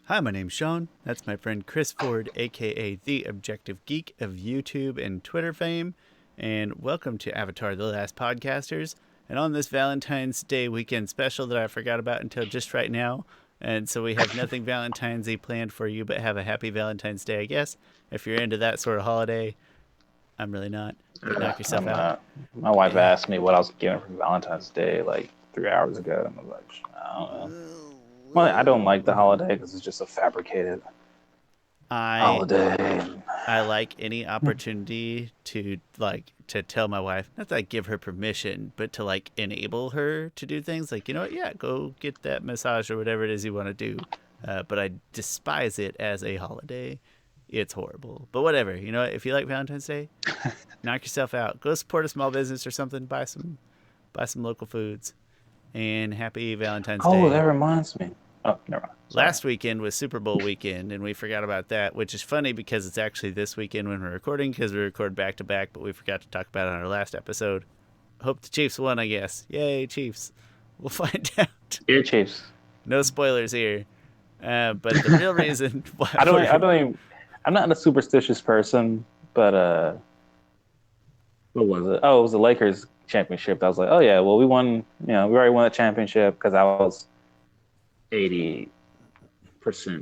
Hi, my name's Sean. That's my friend Chris Ford, aka The Objective Geek of YouTube and Twitter fame. And welcome to Avatar The Last Podcasters. And on this Valentine's Day weekend special that I forgot about until just right now. And so we have nothing Valentine's-y planned for you, but have a happy Valentine's Day, I guess. If you're into that sort of holiday, I'm really not. But knock yourself I'm out. not. My wife Yeah. asked me what I was getting for Valentine's Day like 3 hours ago, and I was like, I don't know. Well, I don't like the holiday because it's just a fabricated I holiday. I like any opportunity to tell my wife, not that I give her permission, but to enable her to do things like, you know what, yeah, go get that massage or whatever it is you want to do. But I despise it as a holiday. It's horrible. But whatever, you know what, if you like Valentine's Day, knock yourself out. Go support a small business or something, buy some local foods. And happy Valentine's Oh, that Day. reminds me. Oh, never mind. Sorry. Last weekend was Super Bowl weekend, and we forgot about that, which is funny because it's actually this weekend when we're recording, because we record back to back, but we forgot to talk about it on our last episode. Hope the Chiefs won, I guess. Yay, Chiefs. We'll find out. Ear Chiefs. No spoilers here. But the real reason why I don't. I don't even. I'm not a superstitious person, but what was it? Oh, it was the Lakers championship. I was like, oh yeah, well we won. We already won the championship because I was 80%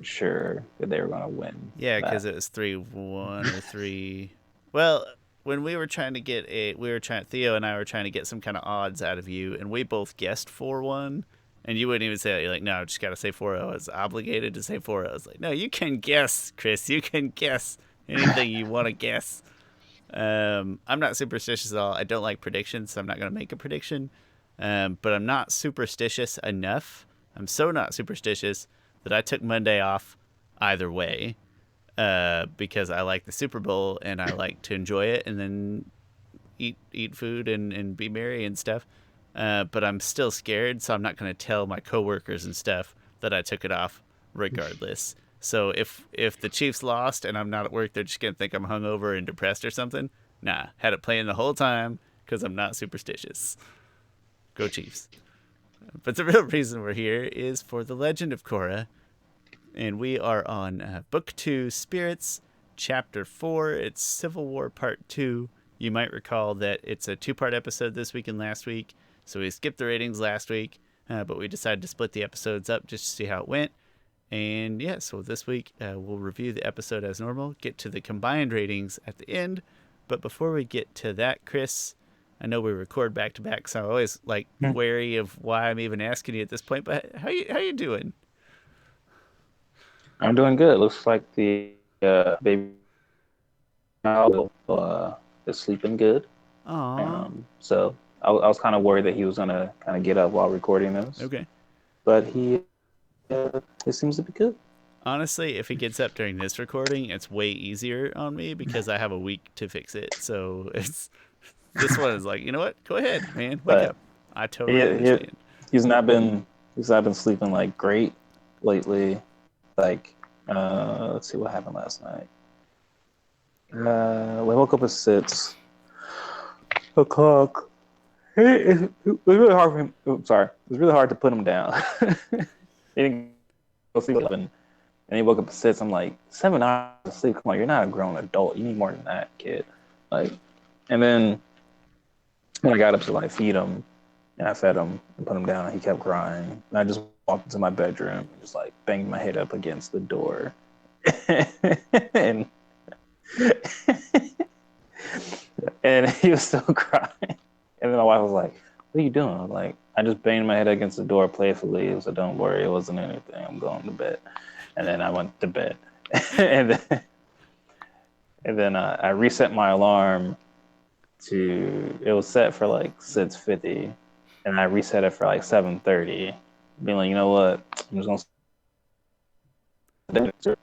sure that they were going to win. Yeah, That. because it was 3-1 or 3. Well, when we were trying to Theo and I were trying to get some kind of odds out of you, and we both guessed 4-1. And you wouldn't even say it. You're like, no, I just got to say 4-0. I was obligated to say 4-0. I was like, no, you can guess, Chris. You can guess anything you want to guess. I'm not superstitious at all. I don't like predictions, so I'm not going to make a prediction. But I'm not superstitious enough. I'm so not superstitious that I took Monday off either way because I like the Super Bowl and I like to enjoy it and then eat food and be merry and stuff. But I'm still scared, so I'm not going to tell my coworkers and stuff that I took it off regardless. So if the Chiefs lost and I'm not at work, they're just going to think I'm hungover and depressed or something. Nah, had it playing the whole time because I'm not superstitious. Go Chiefs. But the real reason we're here is for the Legend of Korra. And we are on Book 2, Spirits, Chapter 4. It's Civil War Part 2. You might recall that it's a 2-part episode this week and last week. So we skipped the ratings last week, but we decided to split the episodes up just to see how it went. And yeah, so this week we'll review the episode as normal, get to the combined ratings at the end. But before we get to that, Chris, I know we record back to back, so I'm always wary of why I'm even asking you at this point. But how you doing? I'm doing good. Looks like the baby is sleeping good. Aww. So I was kind of worried that he was gonna kind of get up while recording this, Okay. but it seems to be good. Honestly, if he gets up during this recording, it's way easier on me because I have a week to fix it. So this one is like, you know what? Go ahead, man. Wake But up. I totally understand. he's not been sleeping like great lately. Like let's see what happened last night. We woke up at 6 o'clock. It was really hard for him. Sorry, it was really hard to put him down. He didn't go sleep at 11, and he woke up at 6. I'm like, 7 hours of sleep. Come on, you're not a grown adult. You need more than that, kid. Like, and then when I got up to feed him, and I fed him and put him down, and he kept crying. And I just walked into my bedroom and just banged my head up against the door, and and he was still crying. And then my wife was like, "What are you doing?" I'm like, "I just banged my head against the door playfully, so don't worry, it wasn't anything. I'm going to bed." And then I went to bed, and then I reset my alarm to, it was set for 6:50, and I reset it for 7:30, being like, you know what, I'm just gonna and so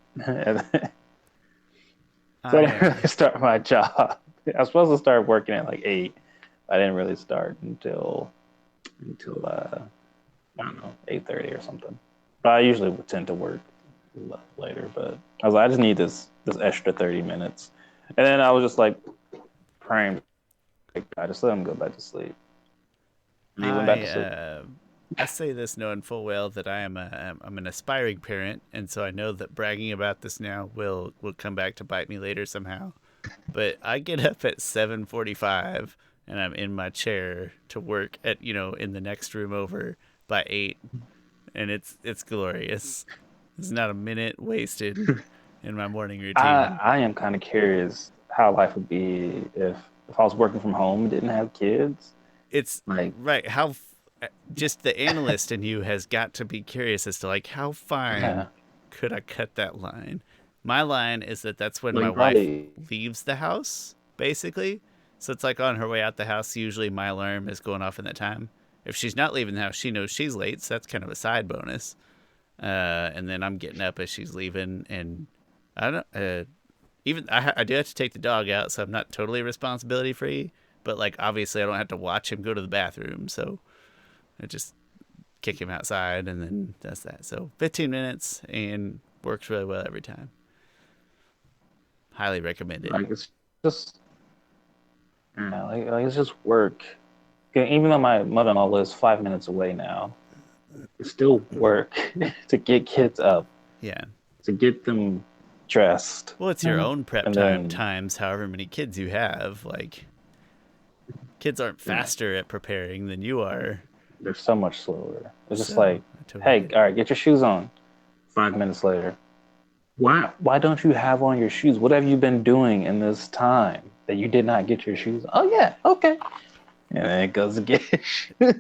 I didn't really start my job. I was supposed to start working at 8. I didn't really start until I don't know, 8:30 or something. But I usually would tend to work later. But I was like, I just need this extra 30 minutes. And then I was just praying, I just let him go back to sleep. And he went back to sleep. I say this knowing full well that I'm an aspiring parent, and so I know that bragging about this now will come back to bite me later somehow. But I get up at 7:45 and I'm in my chair to work at in the next room over by 8, and it's glorious. There's not a minute wasted in my morning routine. I am kind of curious how life would be if I was working from home and didn't have kids. It's Like, right how just the analyst in you has got to be curious as to like how fine yeah, could I cut that line. My line is that that's when my like wife probably leaves the house, basically. So it's like on her way out the house, usually my alarm is going off in that time. If she's not leaving the house, she knows she's late, so that's kind of a side bonus. And then I'm getting up as she's leaving, and I don't even I do have to take the dog out, so I'm not totally responsibility free. But like obviously, I don't have to watch him go to the bathroom, so I just kick him outside, and then that's that. So 15 minutes and works really well every time. Highly recommended. like it's just like it's just work. Okay, even though my mother-in-law lives 5 minutes away now, it's still work to get kids up, Yeah. to get them dressed, Well, it's your own prep and time then times however many kids you have. Like kids aren't yeah, faster at preparing than you are. they're so much slower. It's just So like, I totally hey, get it. all right, get your shoes on. 5 minutes later, why don't you have on your shoes? What have you been doing in this time that you did not get your shoes? Oh yeah, okay. And then it goes to get his shoes.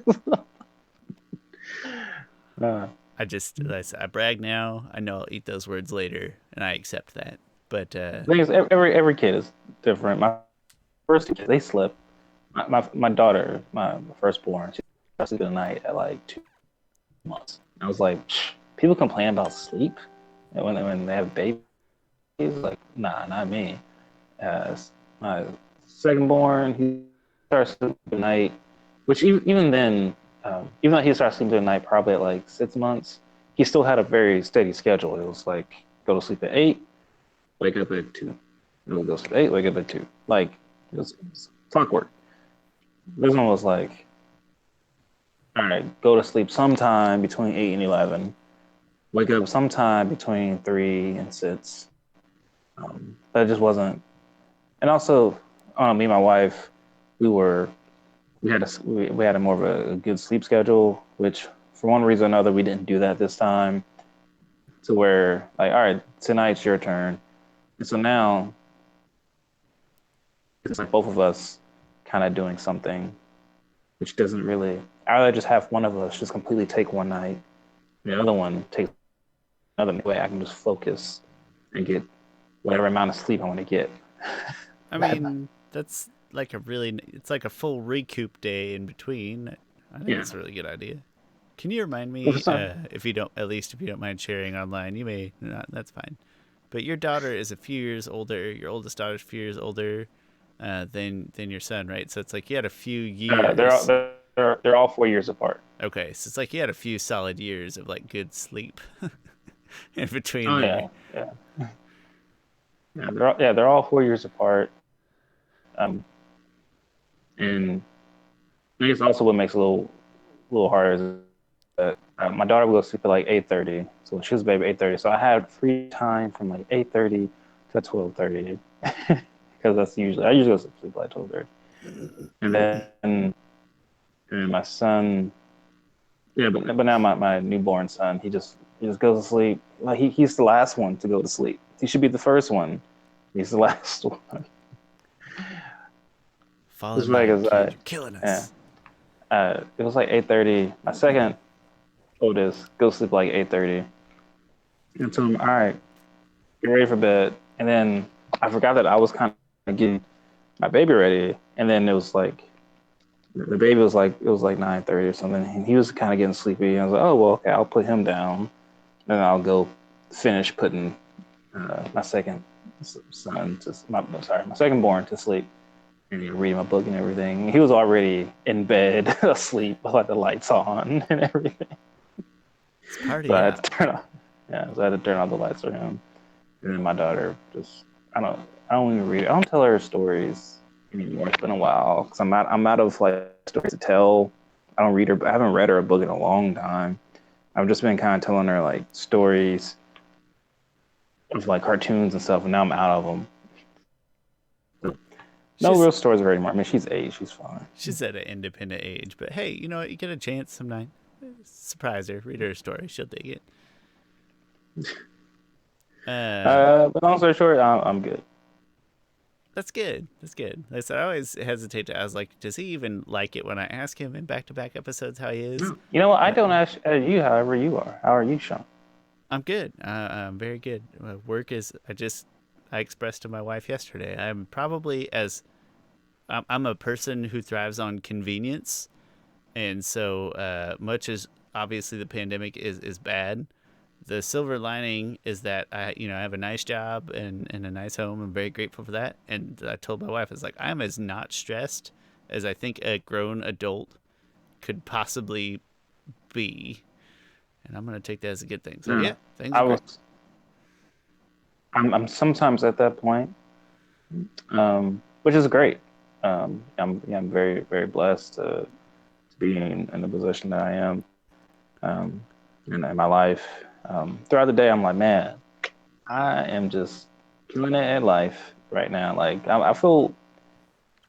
Uh, I brag now. I know I'll eat those words later, and I accept that. But the thing is, every kid is different. My first two kids, they slip. My daughter, my firstborn, she started sleeping at night at like 2 months. I was like, people complain about sleep when they have babies. Like, nah, not me. Uh, my secondborn, he started sleeping at night, which even then, even though he started sleeping at night probably at like 6 months, he still had a very steady schedule. It was like go to sleep at 8, wake up at 2. Go to sleep at 8, wake up at 2. Like it was clockwork. This one was like, all right, go to sleep sometime between 8 and 11. Wake up sometime between 3 and 6. But it just wasn't. And also, me and my wife, we were we had a more of a good sleep schedule, which for one reason or another we didn't do that this time. To where like, all right, tonight's your turn, and so now it's like both of us kind of doing something, which doesn't really. I'd rather just have one of us just completely take one night, and the other one takes another way. I can just focus and get whatever amount of sleep I want to get. I mean, that's like it's like a full recoup day in between. I think Yeah. it's a really good idea. Can you remind Well, for me, some, if you don't, at least if you don't mind sharing online, you may not, that's fine. But your daughter is a few years older. Your oldest daughter's a few years older than your son, right? So it's like you had a few they're all years. they're all 4 years apart. Okay, so it's like you had a few solid years of like good sleep in between Oh there. yeah, yeah, they're all 4 years apart. Um, and I guess also what makes it a little harder is that my daughter will go sleep at like 8:30. So she was a baby 8:30. So I had free time from like 8:30 to 12:30 because that's usually I usually go to sleep like 12:30. And then and my son, yeah, but now my newborn son, he just goes to sleep. Like he's the last one to go to sleep. He should be the first one. He's the last one. Fall It's in like, line, kid. You're killing yeah, us. it was like 8:30. My second oldest goes to sleep like 8:30. And so I'm all right, get ready for bed. And then I forgot that I was kind of getting my baby ready. And then it was like the baby was like it was like 9:30 or something, and he was kind of getting sleepy. I was like, oh well, okay, I'll put him down, and I'll go finish putting my second son to my second born to sleep. And read my book and everything. He was already in bed asleep with the lights on and everything. It's So party I had to out. turn off. Yeah, so I had to turn off the lights for him. And then my daughter just I don't even read. I don't tell her stories anymore. It's been a while because I'm out of like stories to tell. I don't read her. I haven't read her a book in a long time. I've just been kind of telling her like stories of like cartoons and stuff, and now I'm out of them. No She's real stories of her anymore. I mean, she's 8. She's fine. she's at an independent age, but hey, you know what? You get a chance some night. Surprise her, read her a story. She'll dig it. Uh, But long story short, I'm good. that's good. That's good. Like I said, I always hesitate to ask, like, does he even like it when I ask him in back-to-back episodes how he is? You know what? I But don't ask you. However, you are. How are you, Sean? I'm good. I'm very good. Work is. I expressed to my wife yesterday. I'm a person who thrives on convenience, and so much as obviously the pandemic is bad, the silver lining is that I have a nice job and a nice home. I'm very grateful for that. And I told my wife, I was like, I'm as not stressed as I think a grown adult could possibly be, and I'm gonna take that as a good thing. So Mm. yeah, things I are great. was. I'm sometimes at that point, which is great. I'm very very blessed to be in the position that I am in my life. Throughout the day, I'm like, man, I am just killing it at life right now. Like I feel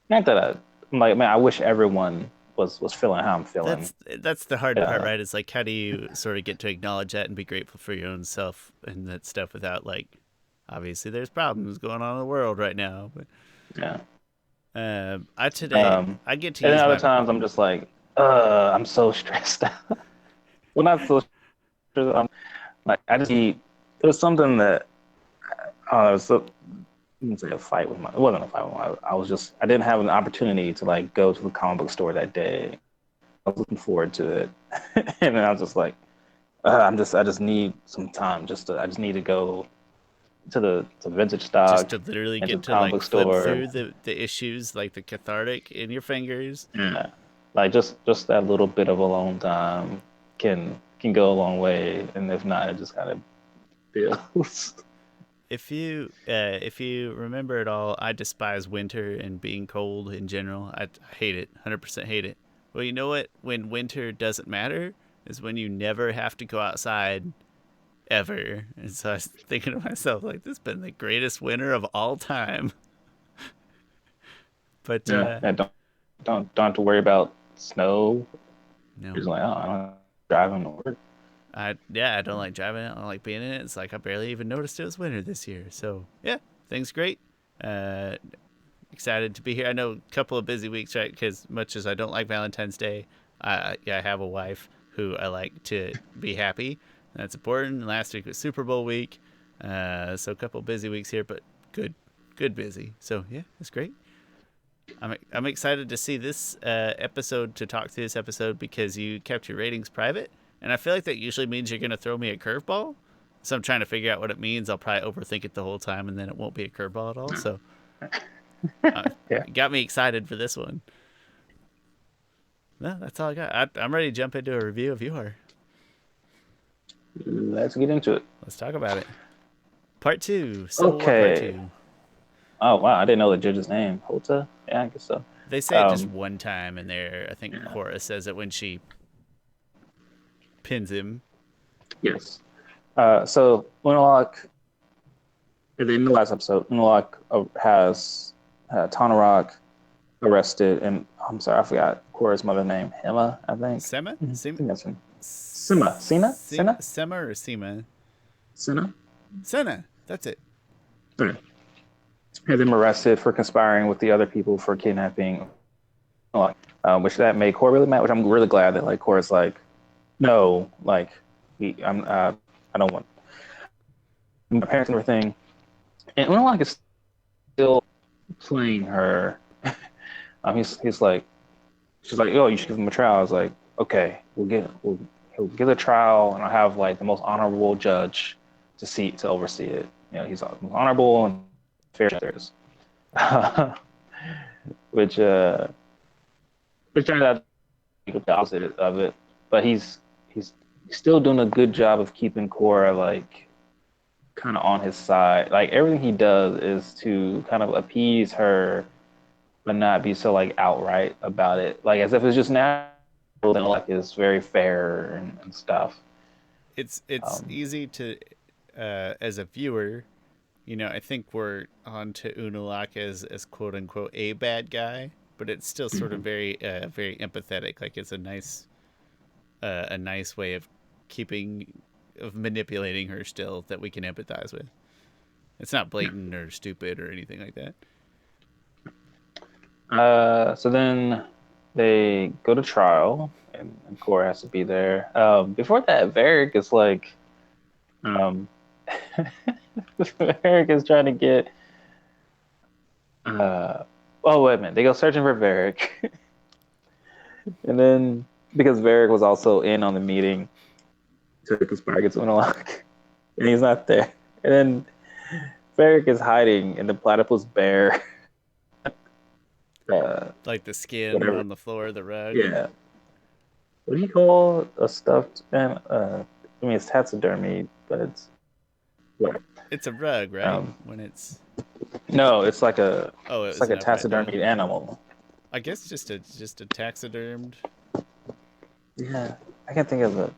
not that I'm like, man, I wish everyone was feeling how I'm feeling. That's the hard part, Yeah, right? Is like, how do you sort of get to acknowledge that and be grateful for your own self and that stuff without, like, obviously there's problems going on in the world right now. But yeah. I And get to then use other my times I'm just like, I'm so stressed out. Well, not so stressed. I'm like, I just need. There's something that it was so, I wouldn't say a fight with my. It wasn't a fight with my. I was just. I didn't have an opportunity to like go to the comic book store that day. I was looking forward to it, and then I was just like, I just need some time. I just need to go to the vintage just stock to literally and to get the to comic like book flip store. through the issues, like the cathartic in your fingers. Yeah. Like just that little bit of alone time can go a long way, and if not, it just kind of feels. If you remember it all, I despise winter and being cold in general. I hate it, 100% hate it. Well, you know what? When winter doesn't matter is when you never have to go outside ever. And so I was thinking to myself, like, this has been the greatest winter of all time. But Yeah, yeah, don't have to worry about snow. You're no, just like, oh, I don't driving to work. I don't like driving it. I don't like being in it. It's like I barely even noticed it was winter this year. So yeah, things great. Uh, Excited to be here. I know a couple of busy weeks, right? Because much as I don't like Valentine's Day, I have a wife who I like to be happy. That's important. Last week was Super Bowl week, so a couple of busy weeks here, but good busy. So yeah, it's great. I'm excited to see this episode, to talk through this episode, because you kept your ratings private, and I feel like that usually means you're gonna throw me a curveball. So I'm trying to figure out what it means. I'll probably overthink it the whole time, and then it won't be a curveball at all. So uh, Yeah, got me excited for this one. No, that's all I got. I'm ready to jump into a review if you are. let's get into it. Let's talk about it. Part two, Civil War Part Okay. Two. Oh wow, I didn't know the judge's name. Hota? Yeah, I guess so. They say it just Um, one time in there. I think yeah. Korra says it when she pins him. Yes. So Unalaq, in the last episode, Unalaq has Tanarak arrested, and I'm sorry, I forgot Korra's mother name. Hema, I think. Sema? I Sema? think that's him. Sima. Sina? Sina? Sema or Sema? Sina? Sena. That's it. Okay. Had them arrested for conspiring with the other people for kidnapping, which that made Korra really mad. Which I'm really glad that like Korra's like, no, like I don't want my parents and everything. And Unalaq is still playing her. He's like, she's like, oh, you should give him a trial. I was like, okay, he'll get a trial, and I'll have like the most honorable judge to oversee it. You know, he's honorable and fair judges. which which turned out to be the opposite of it. But he's still doing a good job of keeping Korra like kind of on his side. Like everything he does is to kind of appease her, but not be so like outright about it. Like as if it's just natural. like is very fair and stuff. It's Um, easy to as a viewer, I think we're on to Unalak as quote unquote a bad guy, but it's still sort of very empathetic. Like it's a nice way of keeping of manipulating her still that we can empathize with. It's not blatant or stupid or anything like that. so then they go to trial, and Korra has to be there. Before that, Varric is like, um, Varric is trying to get. Oh wait a minute, they go searching for Varric, and then because Varric was also in on the meeting to conspire against Unalaq, and he's not there, and then Varric is hiding in the platypus bear. Like the skin Whatever. on the floor, the rug. Yeah. What do you call a stuffed and I mean it's taxidermy, but it's what? It's a rug, right? Um, When it's no, oh, it it's was like an a upright taxidermied dog. animal. I guess just a taxidermed. Yeah, I can't think of it.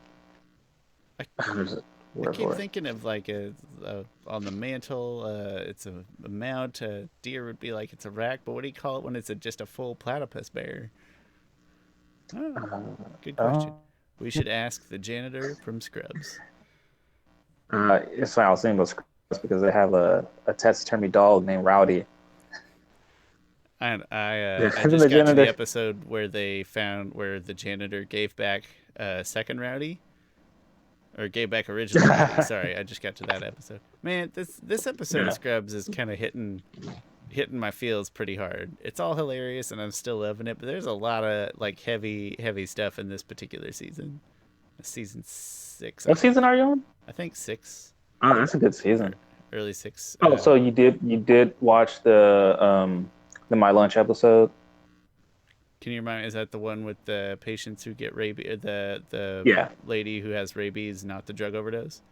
I, There's a I word keep for it. thinking of like a on the mantle. It's a mount. A deer would be like it's a rack, but what do you call it when it's just a full platypus bear? Oh, Uh, good question. oh, We should ask the janitor from Scrubs. it's fine. I was thinking about Scrubs because they have a taxidermy dog named Rowdy. I Isn't just the got to the janitor? episode where they found where the janitor gave back second Rowdy or gave back original Rowdy. Sorry, I just got to that episode. Man, this episode of Yeah. Scrubs is kind of hitting my feels pretty hard. It's all hilarious and I'm still loving it, but there's a lot of like heavy stuff in this particular season. Season 6, I What season think. are you on? I think 6 Oh, that's a good or season. early 6. Oh, so you did watch the My Lunch episode? Can you remind me? Is that the one with the patients who get rabies? The Yeah. lady who has rabies, not the drug overdose.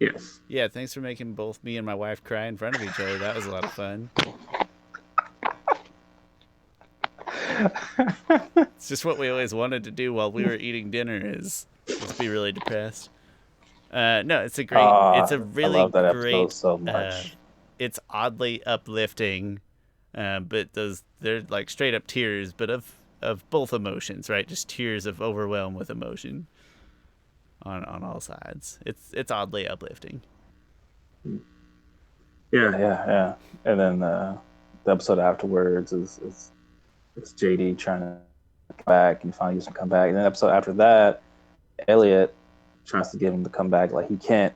Yes. Yeah, thanks for making both me and my wife cry in front of each other. That was a lot of fun. It's just what we always wanted to do while we were eating dinner is just be really depressed. No, it's a I love really that episode great. so much. It's oddly uplifting, but they're like straight up tears, but of both emotions, right? Just tears of overwhelm with emotion on all sides. It's oddly uplifting. Yeah. And then the episode afterwards is it's JD trying to come back and finally doesn't come back. And then the episode after that, Elliot tries to get him to come back. Like he can't.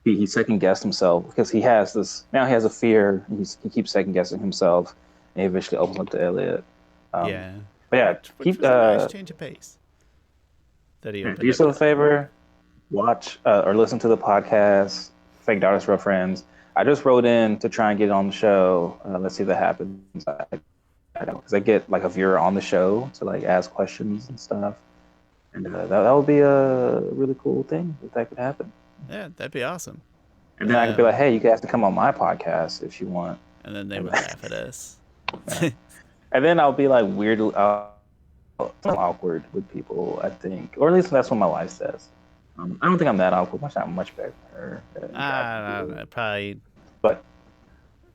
He second guessed himself because he has this now. He has a fear. He keeps second guessing himself, and he eventually opens up to Elliot. Um, Yeah, but yeah, which keep was a nice change of pace that he do opened up yourself a with. favor. Watch or listen to the podcast, Fake Daughters, Real Friends. I just wrote in to try and get on the show. Let's see if that happens. I know because I get like a viewer on the show to like ask questions and stuff, and that would be a really cool thing if that could happen. Yeah, that'd be awesome. And then I could be like, Um, hey, you guys have to come on my podcast if you want. and then they And, would laugh at us. and then I'll be like weird, awkward with people, I think, or at least that's what my wife says. I don't think I'm that awkward. I'm not much better than her. I don't know. But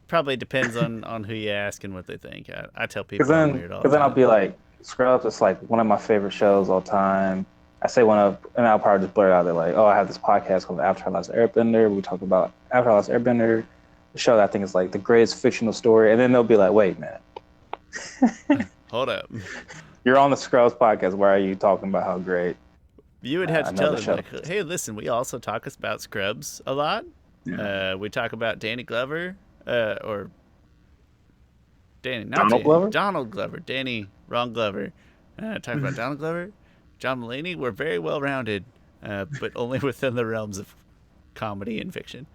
Probably depends on who you ask and what they think. I tell because people I'm weird all the then I'll time. be like, Scrubs. It's like one of my favorite shows all time. I say one of, and I'll probably just blurt out there like, oh, I have this podcast called Avatar: Last Airbender. We talk about Avatar: Last Airbender, the show that I think is like the greatest fictional story. And then they'll be like, wait, man, Hold up. you're on the Scrubs podcast. Why are you talking about how great You would have to tell another them show like, is? hey, listen, we also talk about Scrubs a lot. Yeah. We talk about Danny Glover, or Danny, not Donald Danny, Glover? Donald Glover, Danny, wrong Glover. Talk about Donald Glover, John Mulaney. We're very well rounded, but only within the realms of comedy and fiction.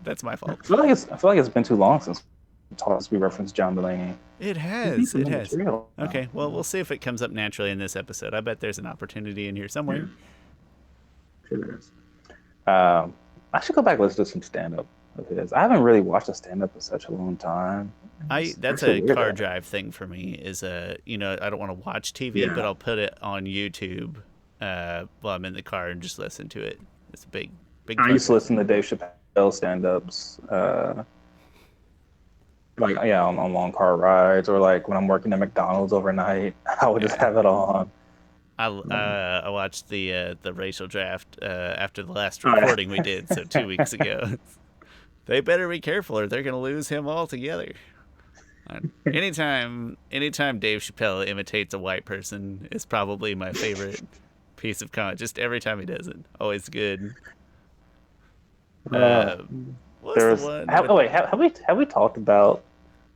That's my fault. I feel like it's been too long since we referenced John Mulaney. It Give me has. some It new has. material. Okay, well, we'll see if it comes up naturally in this episode. I bet there's an opportunity in here somewhere. Sure there is. I should go back and listen to some stand up. of his. I haven't really watched a stand up in such a long time. I It's that's actually a weird car that. drive thing for me. Is I don't want to watch TV, but Yeah. I'll put it on YouTube while I'm in the car and just listen to it. It's a big I car used to drive listen thing. to Dave Chappelle stand ups, like, yeah, on long car rides, or like when I'm working at McDonald's overnight, I would just Yeah. have it on. I watched the racial draft after the last Oh, recording we did, so yeah. 2 weeks ago. They better be careful or they're gonna lose him altogether. Anytime Dave Chappelle imitates a white person is probably my favorite piece of content. Just every time he does it, always good. Uh, Uh, what was the one with oh wait, have we talked about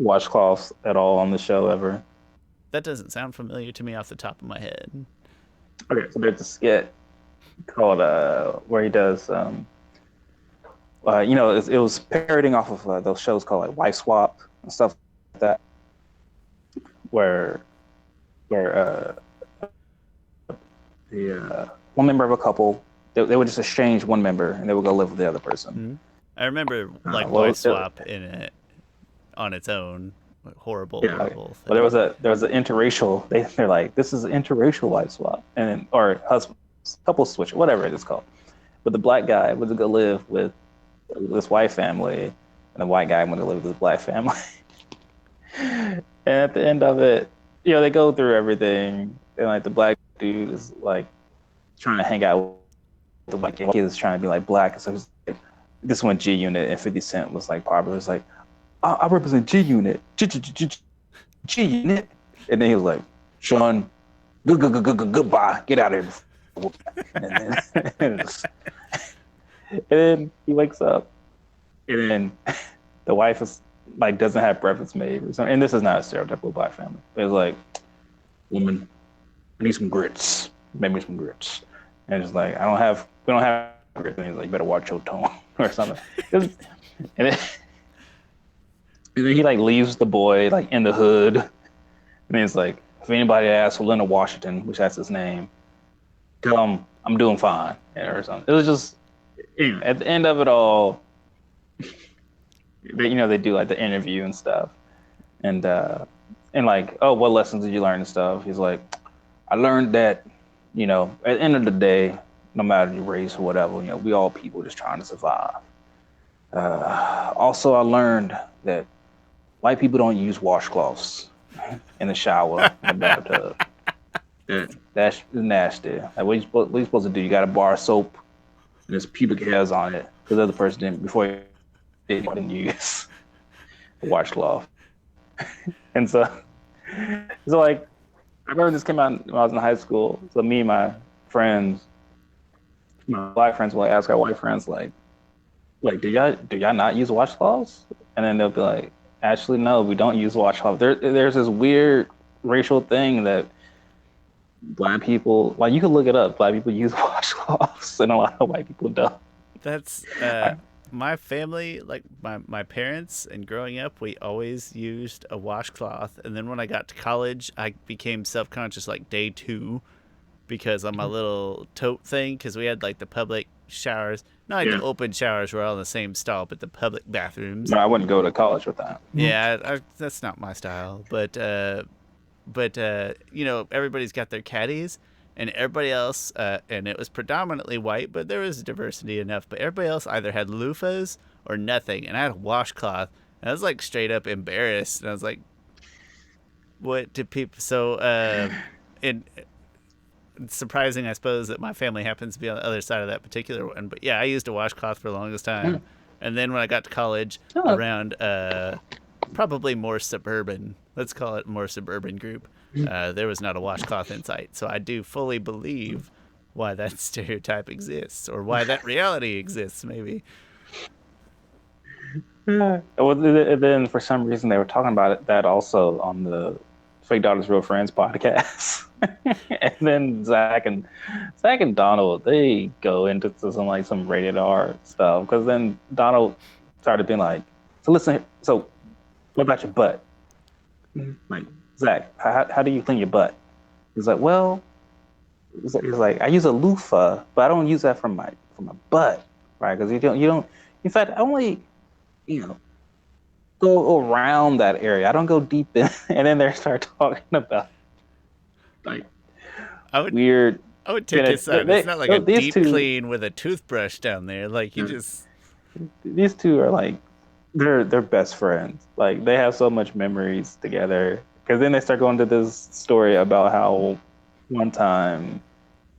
washcloths at all on the show ever? that doesn't sound familiar to me off the top of my head. Okay, so there's a skit called where he does it was parroting off of those shows called like Wife Swap and stuff like that, where the one member of a couple, they would just exchange one member and they would go live with the other person. Hmm. I remember like Well, Wife Swap in it on its own. Horrible, yeah. Okay. horrible Well, thing. there was an interracial. They're like, this is an interracial wife swap, and or husband couple switch, whatever it is called. But the black guy would go live with this white family, and the white guy went to live with this black family. And at the end of it, they go through everything, and like the black dude is like trying to hang out with the white kid is trying to be like black. So it's like, this one G Unit and 50 Cent was like popular. It's like, I represent G Unit, G Unit, and then he was like, Sean, goodbye, get out of here. And then, and then he wakes up, and then the wife is like doesn't have breakfast made or something. And this is not a stereotypical black family. It's like, woman, I need some grits. Make me some grits. And it's like, we don't have grits. And he's like, you better watch your tone or something. And then, and then he like leaves the boy like in the hood. And then it's like, if anybody asks for Leonard Washington, which that's his name, tell him I'm doing fine or something. It was just, at the end of it all, they do like the interview and stuff. And like, oh, what lessons did you learn and stuff? He's like, I learned that, at the end of the day, no matter your race or whatever, we all people just trying to survive. Also, I learned that white people don't use washcloths in the shower, in the bathtub. That's nasty. Like, what you supposed to do? You got a bar of soap and there's pubic hairs on it because the other person didn't before they didn't use a washcloth. And so like I remember this came out when I was in high school. So me and my friends, my black friends, will like, ask our white friends like, do y'all not use washcloths? And then they'll be like, actually, no, we don't use washcloths. There's this weird racial thing that black people, like, you can look it up. Black people use washcloths, and a lot of white people don't. That's my family, like my parents, and growing up, we always used a washcloth. And then when I got to college, I became self conscious like day 2 because on my little tote thing, because we had like the public showers, not like the Yeah, open showers were all in the same stall, but the public bathrooms. but I wouldn't go to college with that. Yeah, that's not my style, but everybody's got their caddies, and everybody else, and it was predominantly white, but there was diversity enough. But everybody else either had loofahs or nothing, and I had a washcloth. And I was like straight up embarrassed, and I was like, "What do people?" So, it it's surprising, I suppose, that my family happens to be on the other side of that particular one. But yeah, I used a washcloth for the longest Yeah. time, and then when I got to college, No, around probably more suburban, let's call it more suburban group, there was not a washcloth in sight. So I do fully believe why that stereotype exists, or why that reality exists, maybe. well, then for some reason they were talking about that also on the Fake Daughters Real Friends podcast. And then Zach and Donald, they go into some rated R stuff because then Donald started being like, so listen, so what about your butt? Like, Zach, how do you clean your butt? He's like, well, he's like, I use a loofah, but I don't use that from my butt, right? Because you don't. In fact, I only you know, go around that area. I don't go deep in, and then they start talking about like I would weird. I would take his side. It's not like a These deep two, clean with a toothbrush down there. Like you just these two are like they're best friends. Like they have so much memories together. Because then they start going to this story about how one time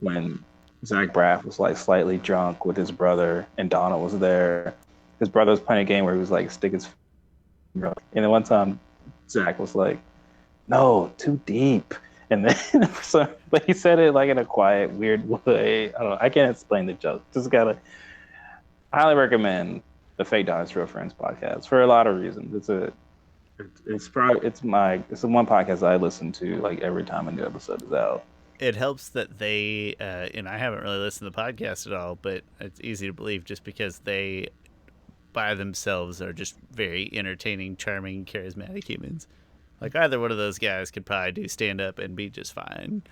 when Zach Braff was like slightly drunk with his brother and Donna was there, his brother was playing a game where he was like stick his finger up. And then one time Zach was like, "No, too deep." And then but he said it like in a quiet, weird way. I don't know. I can't explain the joke. Just gotta I highly recommend the Fake Dies Real Friends podcast for a lot of reasons. It's the one podcast I listen to like every time a new episode is out. it helps that they and I haven't really listened to the podcast at all, but it's easy to believe just because they by themselves are just very entertaining, charming, charismatic humans. Like either one of those guys could probably do stand up and be just fine.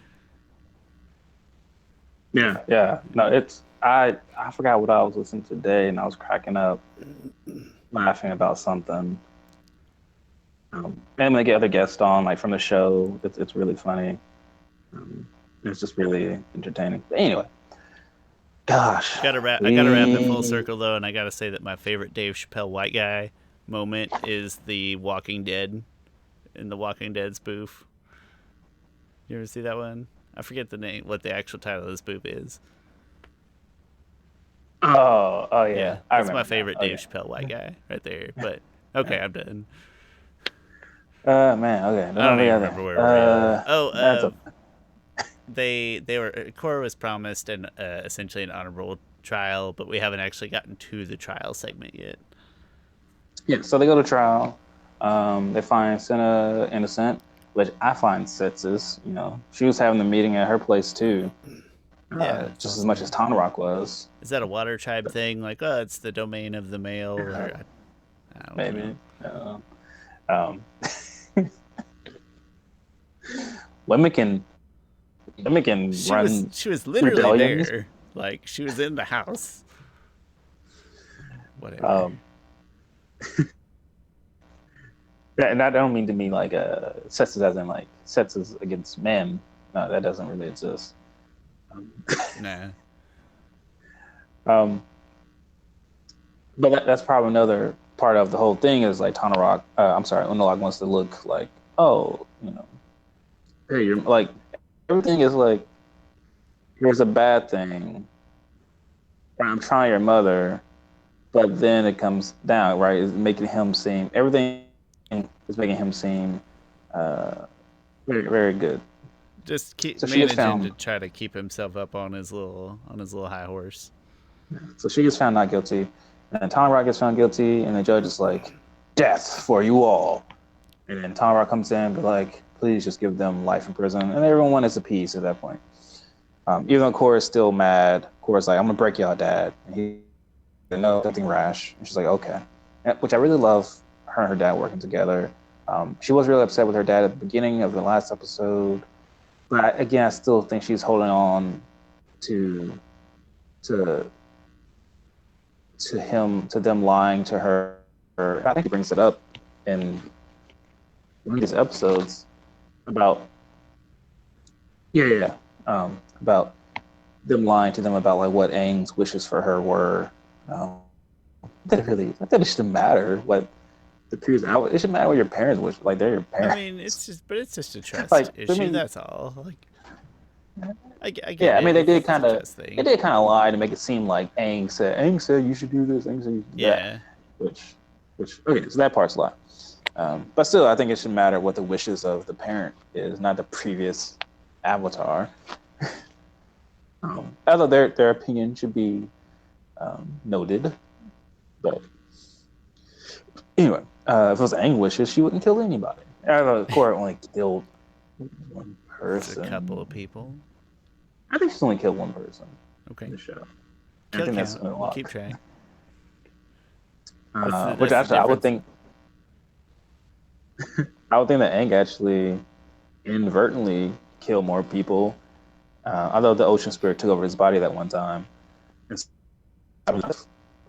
Yeah. No, I forgot what I was listening to today, and I was cracking up, laughing about something. And they get other guests on, like from the show. It's really funny. It's just really entertaining. But anyway, gosh, I gotta wrap it full circle though, and I gotta say that my favorite Dave Chappelle white guy moment is the Walking Dead in the Walking Dead spoof. You ever see that one? I forget the name, what the actual title of the spoof is. Oh Yeah, yeah, that's my favorite Dave Chappelle white guy right there. But okay, I'm done. Man, okay. I don't even remember where we were. That's a They were Korra was promised an essentially an honorable trial, but we haven't actually gotten to the trial segment yet. Yeah, so they go to trial. They find Senna innocent, which I find sexist. You know, she was having the meeting at her place too, Yeah, just as much as Tanrock was. Is that a water tribe thing? Like, oh, it's the domain of the male, or I don't Maybe. know. Um, women can run She was literally rebellions. there. Like she was in the house. Whatever. Yeah, and I don't mean to mean like sexist as in like sexist against men. No, that doesn't really exist. Nah. But that's probably another part of the whole thing is like Unalog wants to look like, oh, you know, hey, you're like everything is like here's a bad thing. I'm trying your mother, but then it comes down, right? It's making him seem everything is making him seem very, very good. Just keep So she gets managing to found. try to keep himself up on his little high horse. So she gets found not guilty, and Tom Rock gets found guilty, and the judge is like, "Death for you all." And then Tom Rock comes in, and be like, "Please just give them life in prison," and everyone wants a piece at that point. Even though Cora's still mad, Cora's like, "I'm gonna break y'all, Dad." And he, no, nothing rash. And she's like, "Okay," which I really love her and her dad working together. She was really upset with her dad at the beginning of the last episode, but again, I still think she's holding on to to to them lying to her. I think he brings it up in one of these episodes about about them lying to them about like what Aang's wishes for her were. I thought it shouldn't matter what the previous out. It should matter what your parents wish. Like they're your parents. I mean, it's just a trust like issue. That's all. Like, I get yeah, I it. mean they It's a trust thing. did kind of lie to make it seem like Aang said you should do this, Aang said you should do Yeah. that, which okay, so that part's a lie. But still, I think it should matter what the wishes of the parent is, not the previous avatar. Although their opinion should be noted, but anyway, if it was Aang wishes, she wouldn't kill anybody. Although Korra only killed one person. It's a couple of people. I think she's only killed one person Okay. in the show. Kill I think count. that's a We'll lot. keep track. Which actually, I would think that Aang actually inadvertently killed more people. Although the ocean spirit took over his body that one time, and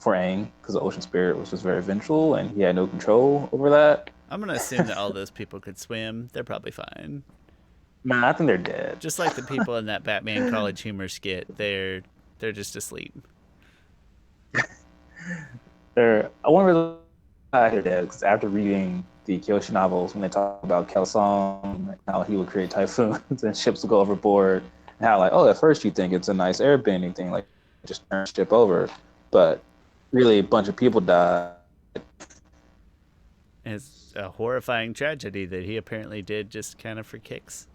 for Aang because the ocean spirit was just very vengeful and he had no control over that. I'm gonna assume that all those people could swim. They're probably fine. Man, I think they're dead. Just like the people in that Batman College Humor skit, they're just asleep. I wonder why they're dead because after reading the Kyoshi novels, when they talk about Kelsong, how he would create typhoons and ships would go overboard, and how like, oh, at first you think it's a nice airbending thing, like just turn ship over, but really a bunch of people died. And it's a horrifying tragedy that he apparently did just kind of for kicks.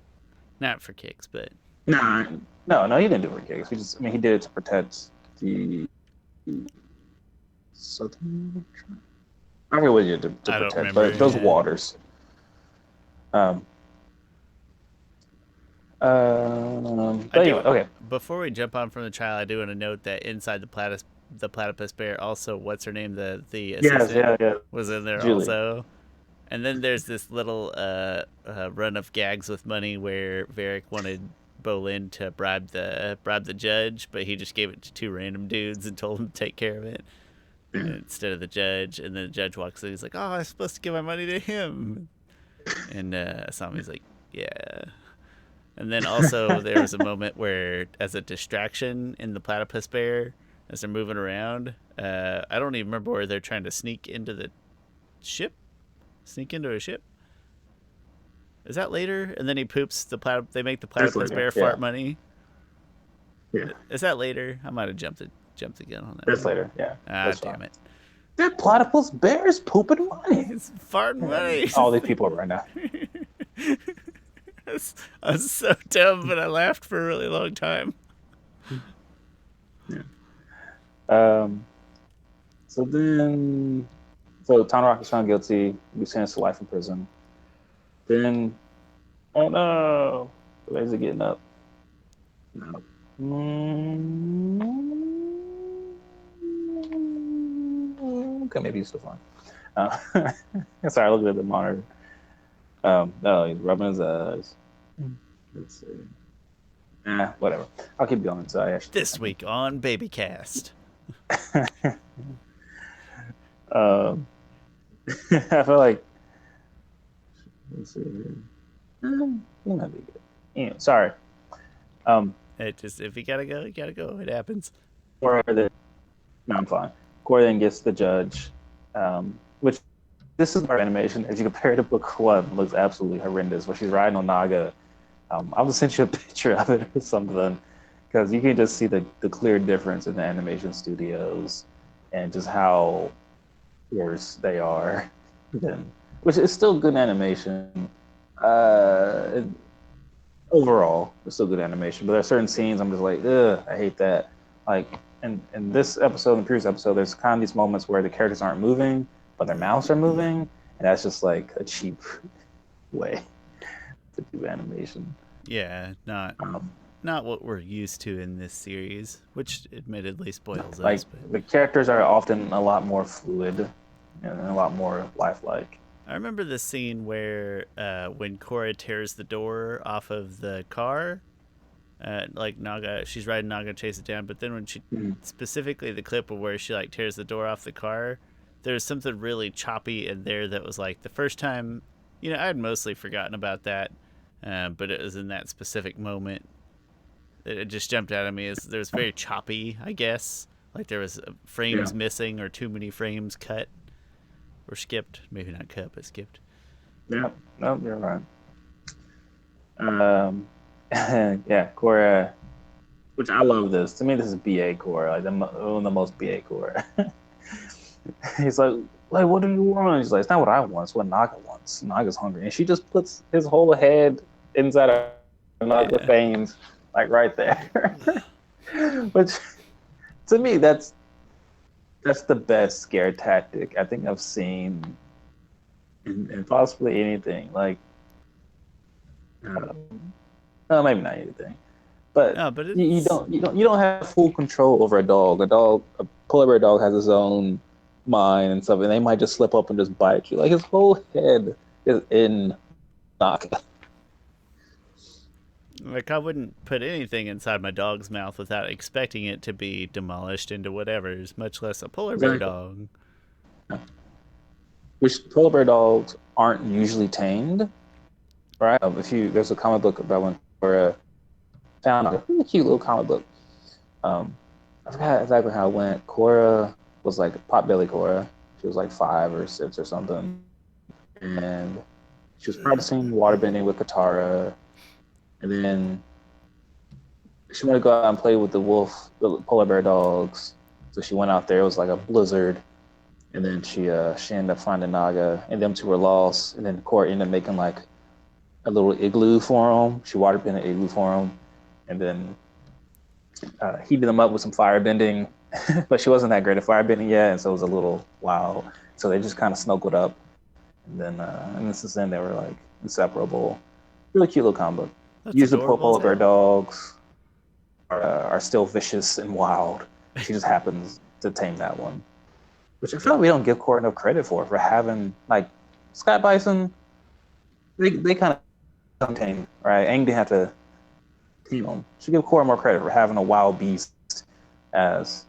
Not for kicks, but Nah, no, he didn't do it for kicks. I mean, he did it to protect the southern. I forget what he did to I don't protect, remember, but those yeah. waters. But anyway, okay. Before we jump on from the trial, I do want to note that inside the platypus bear, also what's her name, the assistant, Yeah. was in there Julie. also. And then there's this little run of gags with money where Varric wanted Bolin to bribe the judge, but he just gave it to two random dudes and told them to take care of it instead of the judge. And then the judge walks in, he's like, "Oh, I'm supposed to give my money to him." And Asami's like, "Yeah." And then also there was a moment where, as a distraction in the platypus bear, as they're moving around, I don't even remember where they're trying to sneak into the ship. Sneak into a ship. Is that later? And then he poops they make the platypus bear fart money. Yeah. Is that later? I might have jumped the gun on that. That's later. Yeah. Ah, damn it. That platypus bear is pooping money. It's farting money. All these people right now. I was so dumb, but I laughed for a really long time. Yeah. So Tanrock is found guilty. He was sentenced to life in prison. Then, oh no, where's it getting up? No. Okay, maybe he's still fine. Sorry, looking at the monitor. No, he's rubbing his eyes. Let's see. Whatever. I'll keep going. So This week on Babycast. I feel like. Let's see here. He might be good. Anyway, sorry. If you gotta go, you gotta go. It happens. No, I'm fine. Korra then gets the judge, which this is our animation. As you compare to book one, looks absolutely horrendous. Where she's riding on Naga. I'll just send you a picture of it or something, because you can just see the clear difference in the animation studios and just how worse they are. Which is still good animation. Overall, it's still good animation, but there are certain scenes I'm just like, ugh, I hate that. Like in this episode and the previous episode, there's kind of these moments where the characters aren't moving, but their mouths are moving, and that's just like a cheap way to do animation. Yeah, not what we're used to in this series, which admittedly spoils like, us. But the characters are often a lot more fluid and a lot more lifelike. I remember the scene where when Korra tears the door off of the car, like Naga, she's riding Naga to chase it down, but then when she, specifically the clip where she like tears the door off the car, there's something really choppy in there that was like the first time, I had mostly forgotten about that, but it was in that specific moment that it just jumped out at me. There's very choppy, I guess, like there was frames missing or too many frames cut. Or skipped. Maybe not cut, but skipped. Yeah, no, you're right. Yeah, Korra, which I love this. To me, this is BA Korra, like one of the most BA Korra. He's like, what do you want? He's like, it's not what I want, it's what Naga wants. Naga's hungry. And she just puts his whole head inside of Naga veins, like right there. Which, to me, that's the best scare tactic I think I've seen in possibly anything. Like, no, maybe not anything, but, you don't have full control over a dog. A polar bear dog has its own mind and stuff, and they might just slip up and just bite you. Like his whole head is in Naka. Like, I wouldn't put anything inside my dog's mouth without expecting it to be demolished into whatever's, much less a polar bear Exactly. dog. Which polar bear dogs aren't usually tamed, right? If you there's a comic book about when Korra found a really cute little comic book. Um, I forgot exactly how it went. Korra was like potbelly Korra. She was like 5 or 6 or something, and she was practicing waterbending with Katara, and then she wanted to go out and play with the polar bear dogs. So she went out there. It was like a blizzard, and then she ended up finding Naga, and them two were lost. And then Korra ended up making like a little igloo for him. She water bent an igloo for him, and then heated them up with some fire bending. But she wasn't that great at fire bending yet, and so it was a little wild. So they just kind of snuggled up, and then since then they were like inseparable. Really cute little combo. That's Usually adorable as polar bear hell. dogs are still vicious and wild. She just happens to tame that one, which I feel like we don't give Korra enough credit for having like Sky Bison. They kind of contain, right? Aang didn't have to tame them. Should give Korra more credit for having a wild beast as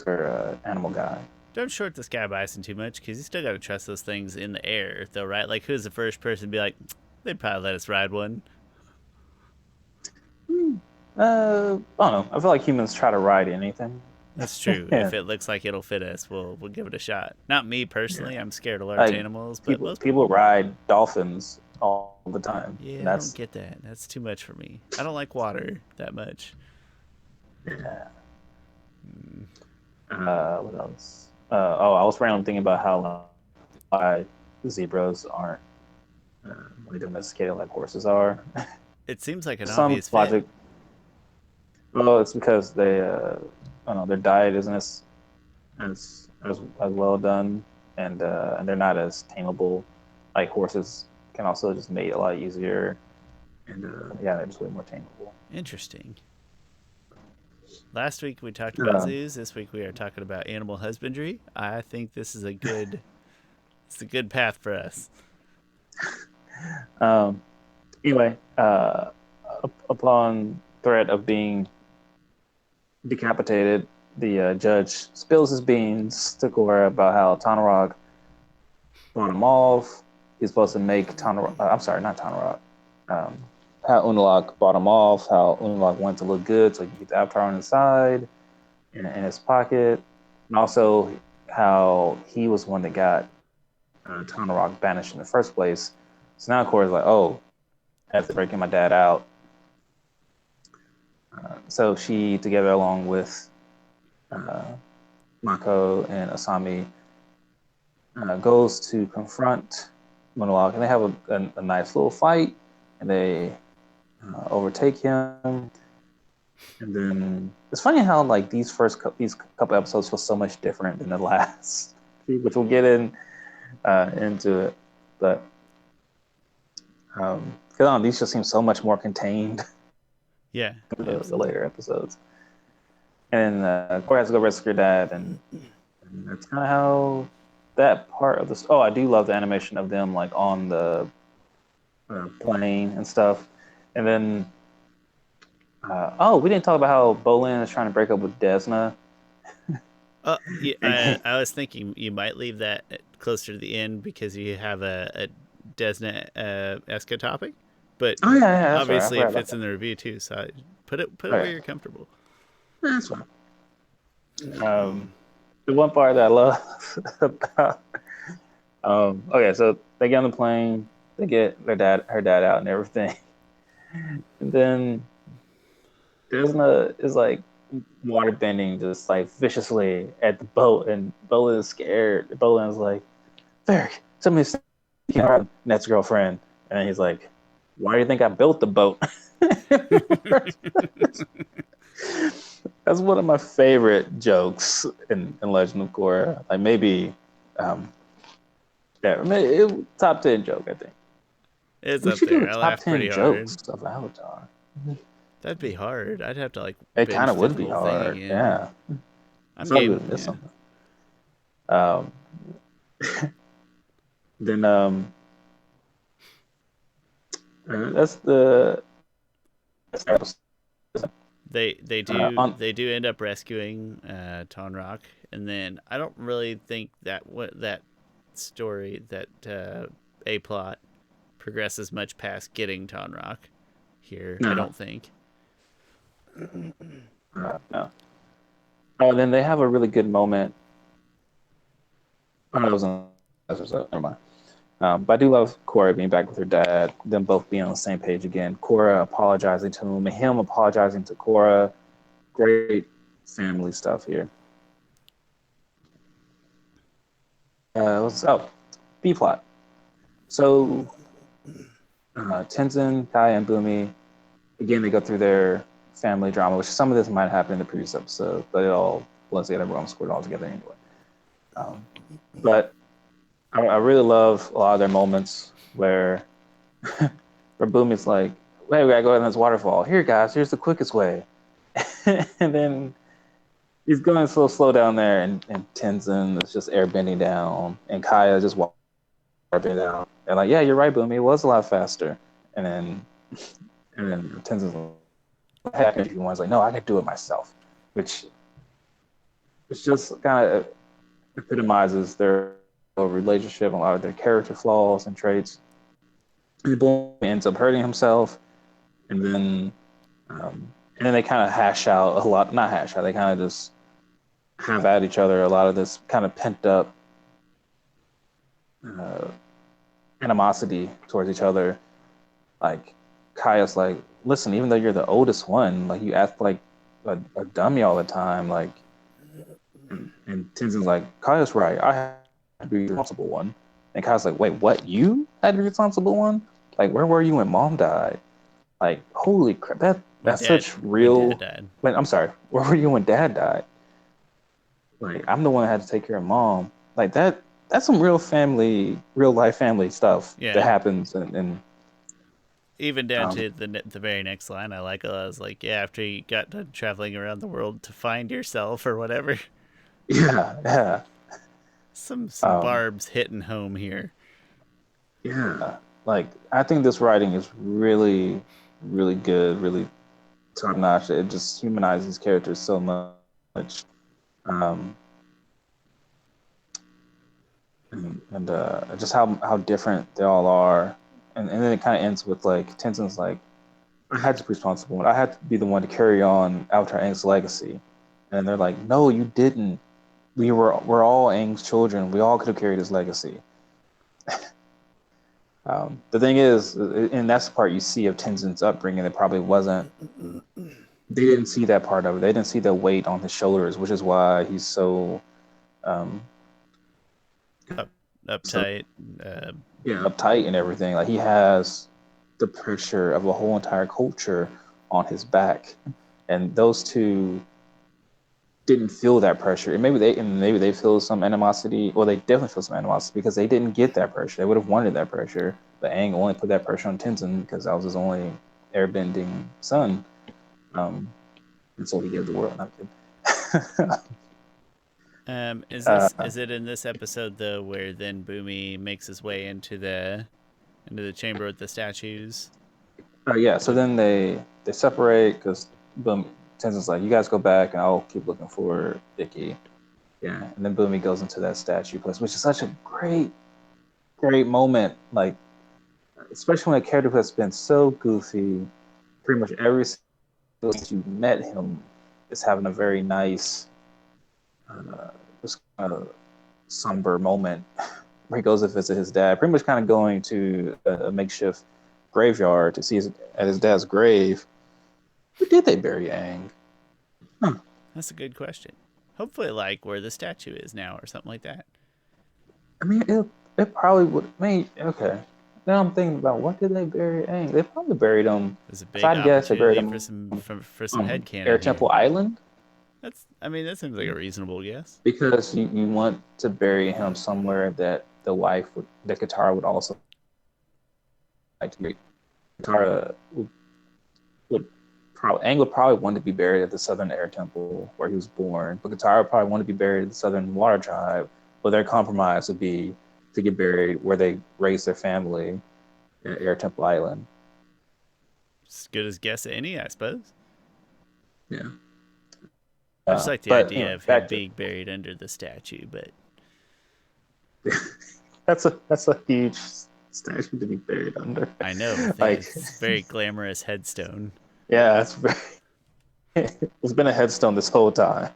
her animal guy. Don't short the sky bison too much, because you still got to trust those things in the air, though, right? Like, who's the first person to be like, they'd probably let us ride one? I don't know. I feel like humans try to ride anything. That's true. Yeah, If it looks like it'll fit us, we'll give it a shot. Not me yeah. personally. I'm scared of large Like animals, but people, most people people. ride dolphins all the time. And Yeah, I don't that's get that. That's too much for me. I don't like water that much. yeah. What else? I was randomly thinking about how why zebras aren't really domesticated like horses are. It seems like an Some obvious fit. logic. Well, it's because I don't know, their diet isn't as well done, and they're not as tameable. Like horses can also just mate a lot easier, and yeah, they're just way more tameable. Interesting. Last week we talked about Um, zoos. This week we are talking about animal husbandry. I think this is a good it's a good path for us. um, anyway, upon threat of being decapitated, the judge spills his beans to Korra about how Tanarog fought him off. He's supposed to make Tanarog. I'm sorry, not Tanarog. Um, how Unalaq bought him off. How Unalaq wanted to look good, so he could get the avatar on his side in his pocket, and also how he was one that got Tanarog banished in the first place. So now Korra's like, oh, after breaking my dad out. So she, together along with uh, Mako and Asami, goes to confront Monologue, and they have a nice little fight, and they overtake him. And then it's funny how like these couple episodes feel so much different than the last, which we'll get into it. But these just seem so much more contained Yeah, than the absolutely. later episodes. And Korra has to go rescue her dad, and that's kind of how that part of this. Oh, I do love the animation of them like on the plane and stuff. And then, we didn't talk about how Bolin is trying to break up with Desna. Yeah, And, I was thinking you might leave that closer to the end because you have a Desna Eska topic, but oh yeah, that's right. I obviously forgot it about fits that. in the review too. So put it where Okay, you're comfortable. that's fine. The one part that I love about okay, so they get on the plane, they get her dad out and everything, and then Desna is like water bending just like viciously at the boat, and Bolin is scared. Bolin is like, Varric, somebody's taking our Net's girlfriend. And he's like, why do you think I built the boat? That's one of my favorite jokes in Legend of Korra. Like maybe, um, yeah, top 10 joke, I think. It's We up should do there. a I top laughed pretty 10 hard. jokes of Avatar. That'd be hard. I'd have to like It kind binge of through would the be whole thing hard. again. Yeah. I'm So we game. would miss Yeah. something. Um, then that's the On They do end up rescuing Tonrock, and then I don't really think that story that a plot progresses much past getting Tonrock here. I no, don't think. no. Oh, and then they have a really good moment. Oh, that was on episode. Never mind. But I do love Korra being back with her dad, them both being on the same page again. Korra apologizing to him, and him apologizing to Korra. Great family stuff here. What's up? B plot. So Tenzin, Kai, and Bumi, again, they go through their family drama, which some of this might happen in the previous episode, but it all blends together. Everyone scored all together anyway. But I really love a lot of their moments where Bumi's like, "Wait, we gotta go in this waterfall. Here, guys, here's the quickest way." And then he's going so slow down there, and Tenzin is just airbending down, and Kaya just airbending down. And like, yeah, you're right, Bumi. It was a lot faster. And then Tenzin's like, hey, I can do one. He's like, no, I can do it myself, which just kind of epitomizes their relationship, a lot of their character flaws and traits. And Bumi ends up hurting himself, and then they kind of hash out a lot. Not hash out. They kind of just have at each other a lot of this kind of pent up uh, animosity towards each other. Like Kaya's like, listen, even though you're the oldest one, like you act like a dummy all the time. Like, and Tenzin's like, Kaya's right. I have to be the responsible one. And Kaya's like, wait, what? You had to be the responsible one? Like, where were you when mom died? Like, holy crap, that's such When dad real. died. Wait, I'm sorry. Where were you when dad died? Like, I'm the one that had to take care of mom. Like that. That's some real life family stuff that Yeah. happens, and Even down um, to the very next line, I like. I was like, yeah, after you got done traveling around the world to find yourself or whatever. yeah. Some Um, barbs hitting home here. yeah, like I think this writing is really, really good, really top notch. It just humanizes characters so much, um, and just how different they all are, and then it kind of ends with like Tenzin's like, I had to be responsible, I had to be the one to carry on Avatar Aang's legacy, and they're like, no, you didn't. We're all Aang's children. We all could have carried his legacy. The thing is, and that's the part you see of Tenzin's upbringing that probably wasn't. They didn't see that part of it. They didn't see the weight on his shoulders, which is why he's um, Up, so uptight. yeah, uptight and everything. Like he has the pressure of a whole entire culture on his back, and those two didn't feel that pressure. And maybe they feel some animosity. Well, they definitely feel some animosity because they didn't get that pressure. They would have wanted that pressure, but Aang only put that pressure on Tenzin because that was his only airbending son. Um, and so he gave the world. Not kidding. Is it in this episode though where then Boomy makes his way into the chamber with the statues? Yeah. So With then they separate because Boom Tenzin's like, you guys go back and I'll keep looking for Icky. Yeah. And then Boomy goes into that statue place, which is such a great moment. Like, especially when a character who has been so goofy, pretty much every since you met him is having a very nice, just kind of somber moment where he goes to visit his dad, pretty much kind of going to a makeshift graveyard to see at his dad's grave. Where did they bury Aang? Huh. That's a good question. Hopefully, like where the statue is now, or something like that. I mean, it probably would. I mean, okay. Now I'm thinking about what did they bury Aang? They probably buried him. There's a If big I had to guess, they buried opportunity him for some head Air headcanon here. Temple Island I mean, that seems like a reasonable guess. because you want to bury him somewhere that that Katara would also like to be. Katara would probably Aang would probably want to be buried at the Southern Air Temple where he was born, but Katara probably want to be buried at the Southern Water Tribe. But their compromise would be to get buried where they raised their family at Air Temple Island. as good as guess any, I suppose. Yeah. I just like the But idea anyway, of him back to being buried under the statue, but that's a huge statue to be buried under. I know the thing Like, is, it's a very glamorous headstone. yeah, it's been a headstone this whole time.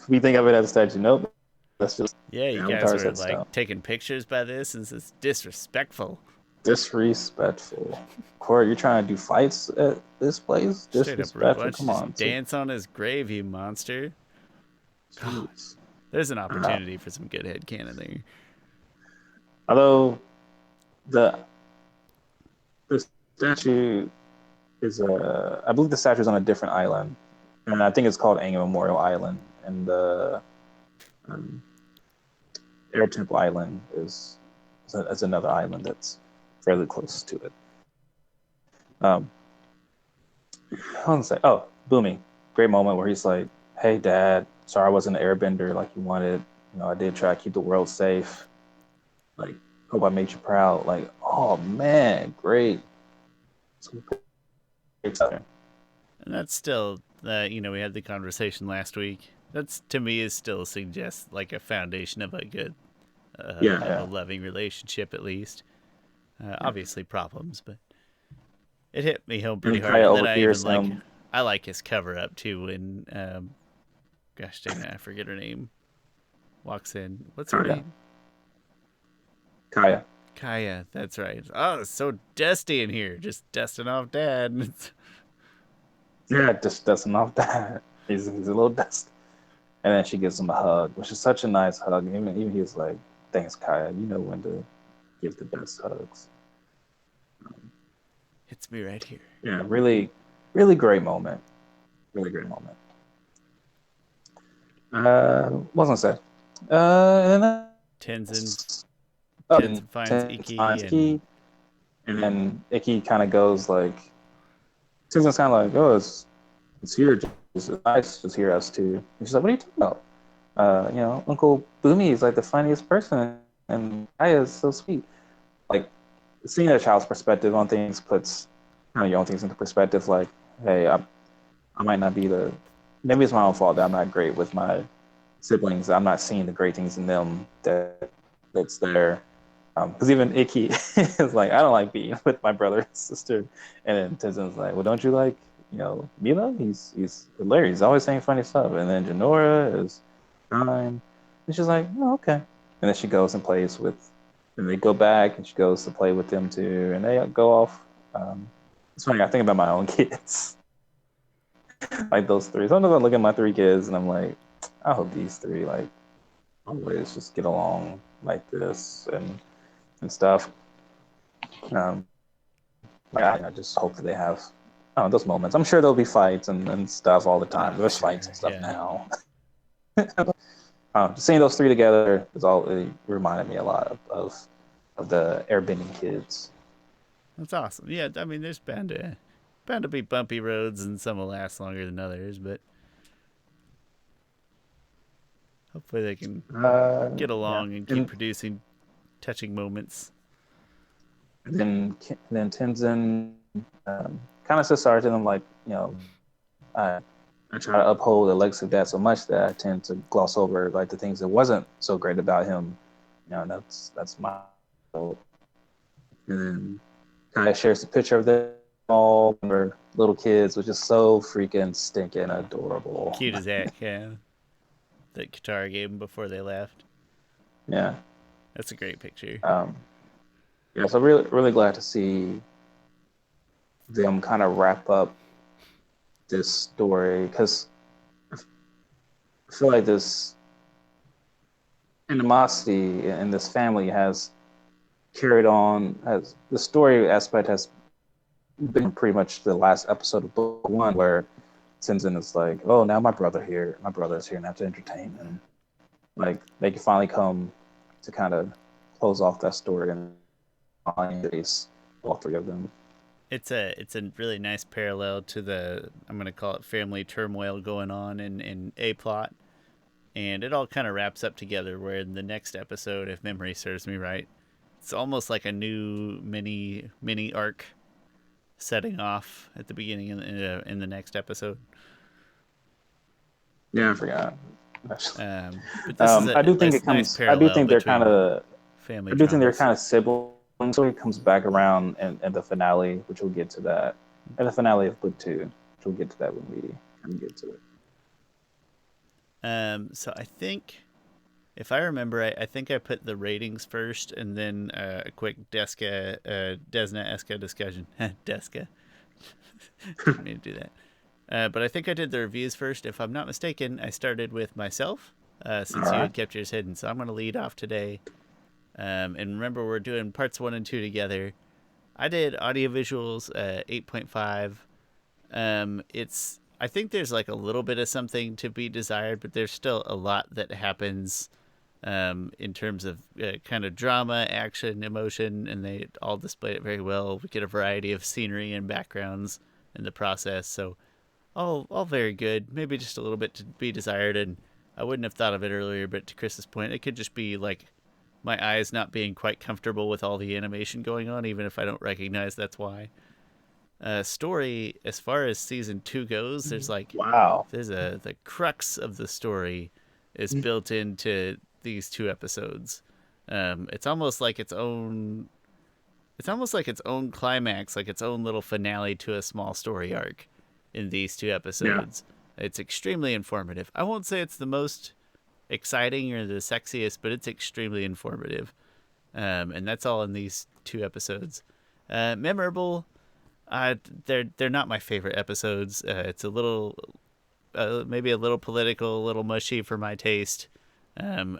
We think of it as a statue. Nope, that's just Yeah, you guys Avatar's were like headstone. taking pictures by this, and it's disrespectful. Disrespectful. Corey, you're trying to do fights at this place? Straight up rude. Why Disrespectful. don't you Come just on, too. dance on his grave, you monster? God, Jeez. there's an Uh, opportunity for some good headcanon there. although the the statue is I believe the statue is on a different island, and I think it's called Aang Memorial Island, and the um, Air Temple Island is another island that's fairly close to it. Um, I want to say, oh, Boomy, great moment where he's like, "Hey, Dad, sorry I wasn't an Airbender like you wanted. You know, I did try to keep the world safe. Like, hope I made you proud." Like, oh man, great. Great stuff. And that's still, we had the conversation last week. That's, to me, is still suggests like a foundation of a good, Yeah, of a yeah. loving relationship at least. Obviously problems, but it hit me home pretty And hard. Kaya And then I even overhears him. I like his cover up too when, gosh dang it, I forget her name. Walks in. What's her Kaya. name? Kaya. Kaya. That's right. Oh, it's so dusty in here. Just dusting off Dad. Yeah, just dusting off that. He's a little dust. And then she gives him a hug, which is such a nice hug. Even he's like, "Thanks, Kaya. You know when to give the best hugs." Hits me right here. Yeah, really, really great moment. Really great moment. What was I say? And then Tenzin oh, Tenzin finds Tens finds Ikki and Icky, and then Icky kind of goes like, Tenzin's kind of like, "Oh, it's here, just nice, just hear us too." And she's like, "What are you talking about? Uncle Boomy is like the funniest person, and Kaya is so sweet." Like, seeing a child's perspective on things puts kind of your own things into perspective. Like, hey, I might not be maybe it's my own fault that I'm not great with my siblings. I'm not seeing the great things in them that's there. Because even Icky is like, "I don't like being with my brother and sister," and then Tenzin's like, "Well, don't you like, Mila? He's hilarious. He's always saying funny stuff." And then Janora is fine, and she's like, "Oh, okay." And then she goes and plays with, and they go back, and she goes to play with them too, and they go off. It's funny. I think about my own kids, like those three. Sometimes I look at my three kids, and I'm like, I hope these three like always just get along like this and stuff. Um, I just hope that they have those moments. I'm sure there'll be fights and stuff all the time. There's sure, fights and stuff yeah. now. Just seeing those three together it reminded me a lot of the airbending kids. That's awesome. Yeah, I mean, there's bound to be bumpy roads, and some will last longer than others, but hopefully they can get Yeah, along and keep producing touching moments. and then Tenzin kind of says sorry to them, like, I I try to uphold the legacy of Dad so much that I tend to gloss over like the things that wasn't so great about him. And that's my fault. And then Kaya shares a picture of them all when we're little kids, which is so freaking stinking adorable. Cute as heck, yeah. That Katara gave him before they left. Yeah. That's a great picture. Um, yeah, so really, really glad to see them kind of wrap up this story because I feel like this animosity in this family has carried on, as the story aspect has been pretty much the last episode of book one, where Tenzin is like, "Oh, now my brother is here, and I have to entertain him." Like, they can finally come to kind of close off that story and face all three of them. It's a really nice parallel to the, I'm gonna call it, family turmoil going on in A plot, and it all kind of wraps up together. Where in the next episode, if memory serves me right, it's almost like a new mini arc setting off at the beginning in the next episode. Yeah, I forgot. But this is I do a think it nice comes. I do parallel think they're kind between of. family I do think they're dramas. kind of siblings. So it comes back around in the finale, which we'll get to that. In the finale of book 2, which we'll get to that when we kind of get to it. So I think, if I remember right, I think I put the ratings first and then a quick Desna Eska discussion. Deska. Didn't mean to do that. But I think I did the reviews first. If I'm not mistaken, I started with myself, All since you right. had kept yours hidden. So I'm going to lead off today. And remember, we're doing parts 1 and 2 together. I did audiovisuals 8.5. It's I think there's like a little bit of something to be desired, but there's still a lot that happens in terms of kind of drama, action, emotion, and they all display it very well. We get a variety of scenery and backgrounds in the process, so all very good. Maybe just a little bit to be desired, and I wouldn't have thought of it earlier, but to Chris's point, it could just be like my eyes not being quite comfortable with all the animation going on, even if I don't recognize that's why. Story, as far as season 2 goes, Wow. there's a the crux of the story is built into these 2 episodes. It's almost like its own. It's almost like its own climax, like its own little finale to a small story arc in these 2 Yeah. episodes. It's extremely informative. I won't say it's the most exciting or the sexiest, but it's extremely informative. And that's all in these 2 episodes. Memorable. They're not my favorite episodes. It's a little, maybe a little political, a little mushy for my taste.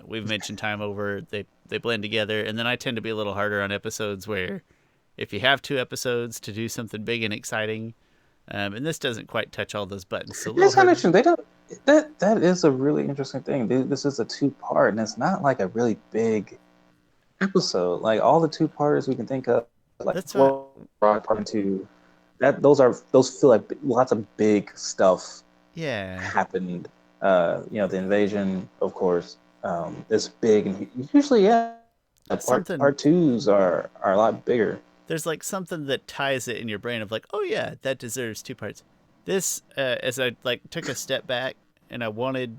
We've mentioned time over they blend together, and then I tend to be a little harder on episodes where if you have 2 episodes to do something big and exciting, and this doesn't quite touch all those buttons, so a little It's kind of harder. interesting. They don't. That is a really interesting thing. This is a 2 part, and it's not like a really big episode. Like all the 2 parts we can think of, like That's what. well, part 2. Those feel like lots of big stuff Yeah, happened. The invasion, of course, is big, and usually, yeah, something. part twos are a lot bigger. There's like something that ties it in your brain of like, oh yeah, that deserves 2 parts. This, as I like took a step back and I wanted,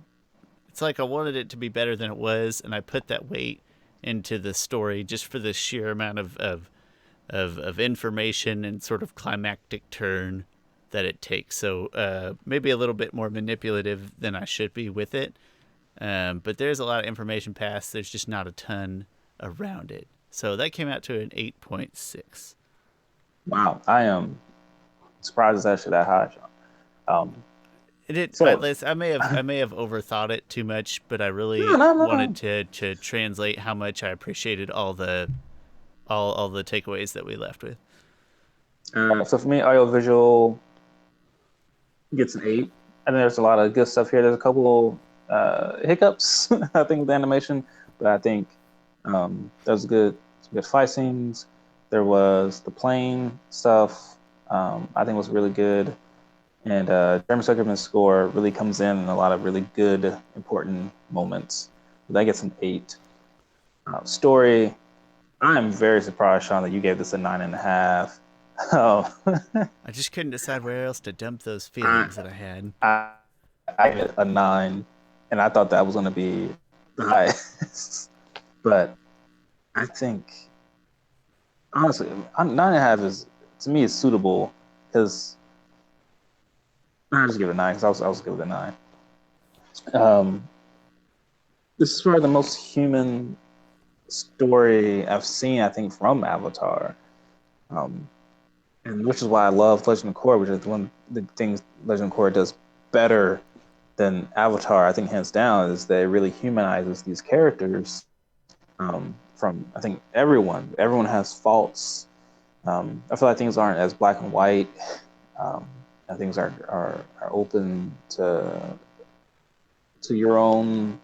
it's like I wanted it to be better than it was, and I put that weight into the story just for the sheer amount of information and sort of climactic turn that it takes. So maybe a little bit more manipulative than I should be with it. But there's a lot of information passed. There's just not a ton around it. So that came out to an 8.6. Wow, I am surprised it's actually that high, John. So I may have overthought it too much, but I no, really no, no, wanted no. to translate how much I appreciated all the takeaways that we left with. So for me, audiovisual gets an 8. I think there's a lot of good stuff here. There's a couple hiccups, I think, with the animation, but I think there's some good fight scenes. There was the plane stuff. I think was really good, and Jeremy Zuckerman's score really comes in a lot of really good, important moments. That gets an 8. Story, I'm very surprised, Sean, that you gave this a 9.5. Oh, I just couldn't decide where else to dump those I, feelings that I had. I I get a 9, and I thought that was going to be the highest. But I think honestly, 9.5 is to me is suitable because I just give it a 9 because I was give it a 9. Um, this is probably the most human story I've seen, I think, from Avatar. Um, and which is why I love Legend of Korra, which is one of the things Legend of Korra does better than Avatar, I think, hands down, is that it really humanizes these characters from, I think, everyone. Everyone has faults. I feel like things aren't as black and white. Um, and things are open to your own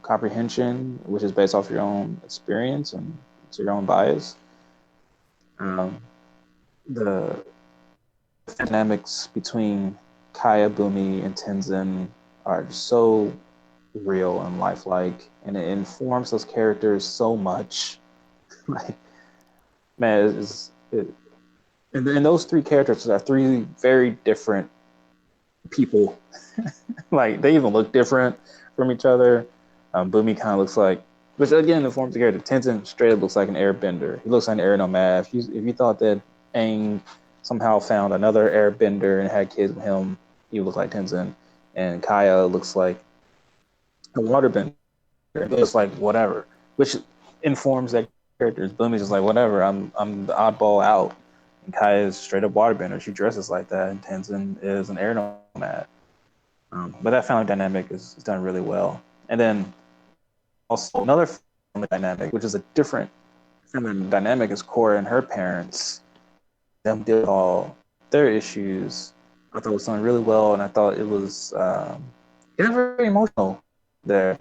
comprehension, which is based off your own experience and to your own bias. Um, the dynamics between Kaya, Bumi, and Tenzin are so real and lifelike, and it informs those characters so much. Like, man, And those three characters are three very different people. Like they even look different from each other. Boomy kind of looks like, which again informs the character. Tenzin straight up looks like an airbender. He looks like an air nomad. If you thought that Aang somehow found another airbender and had kids with him, he would look like Tenzin. And Kaya looks like a waterbender. It looks like whatever, which informs that character. Boomy's just like whatever. I'm the oddball out. And Kaya is straight up waterbender. She dresses like that, and Tenzin is an air nomad. But that family dynamic is done really well. And then also another family dynamic, which is a different family dynamic, is Korra and her parents. Them deal with all their issues. I thought it was done really well, and I thought it was very emotional there.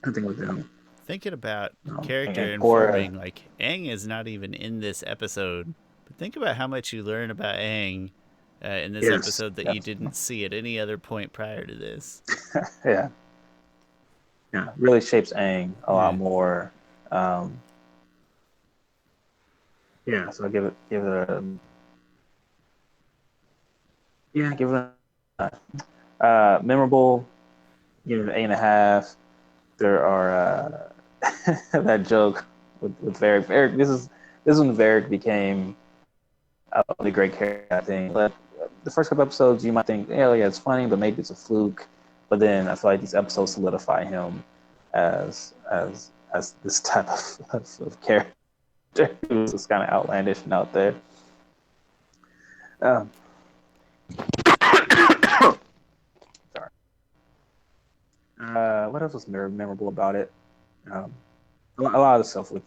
I think with them. Thinking about character And Korra, informing, like Aang is not even in this episode, but think about how much you learn about Aang in this yes, episode that you yes. didn't see at any other point prior to this. Yeah, yeah, really shapes Aang a lot Yeah. more. Um, yeah, so I give it a yeah, give it a memorable. Give it an 8.5. There are that joke with Varric. Varric, this is when Varric became a really great character. I think. But the first couple episodes, you might think, yeah, it's funny, but maybe it's a fluke. But then I feel like these episodes solidify him as this type of character who's just kind of outlandish and out there. Um, sorry. What else was memorable about it? Um, a lot of the stuff with,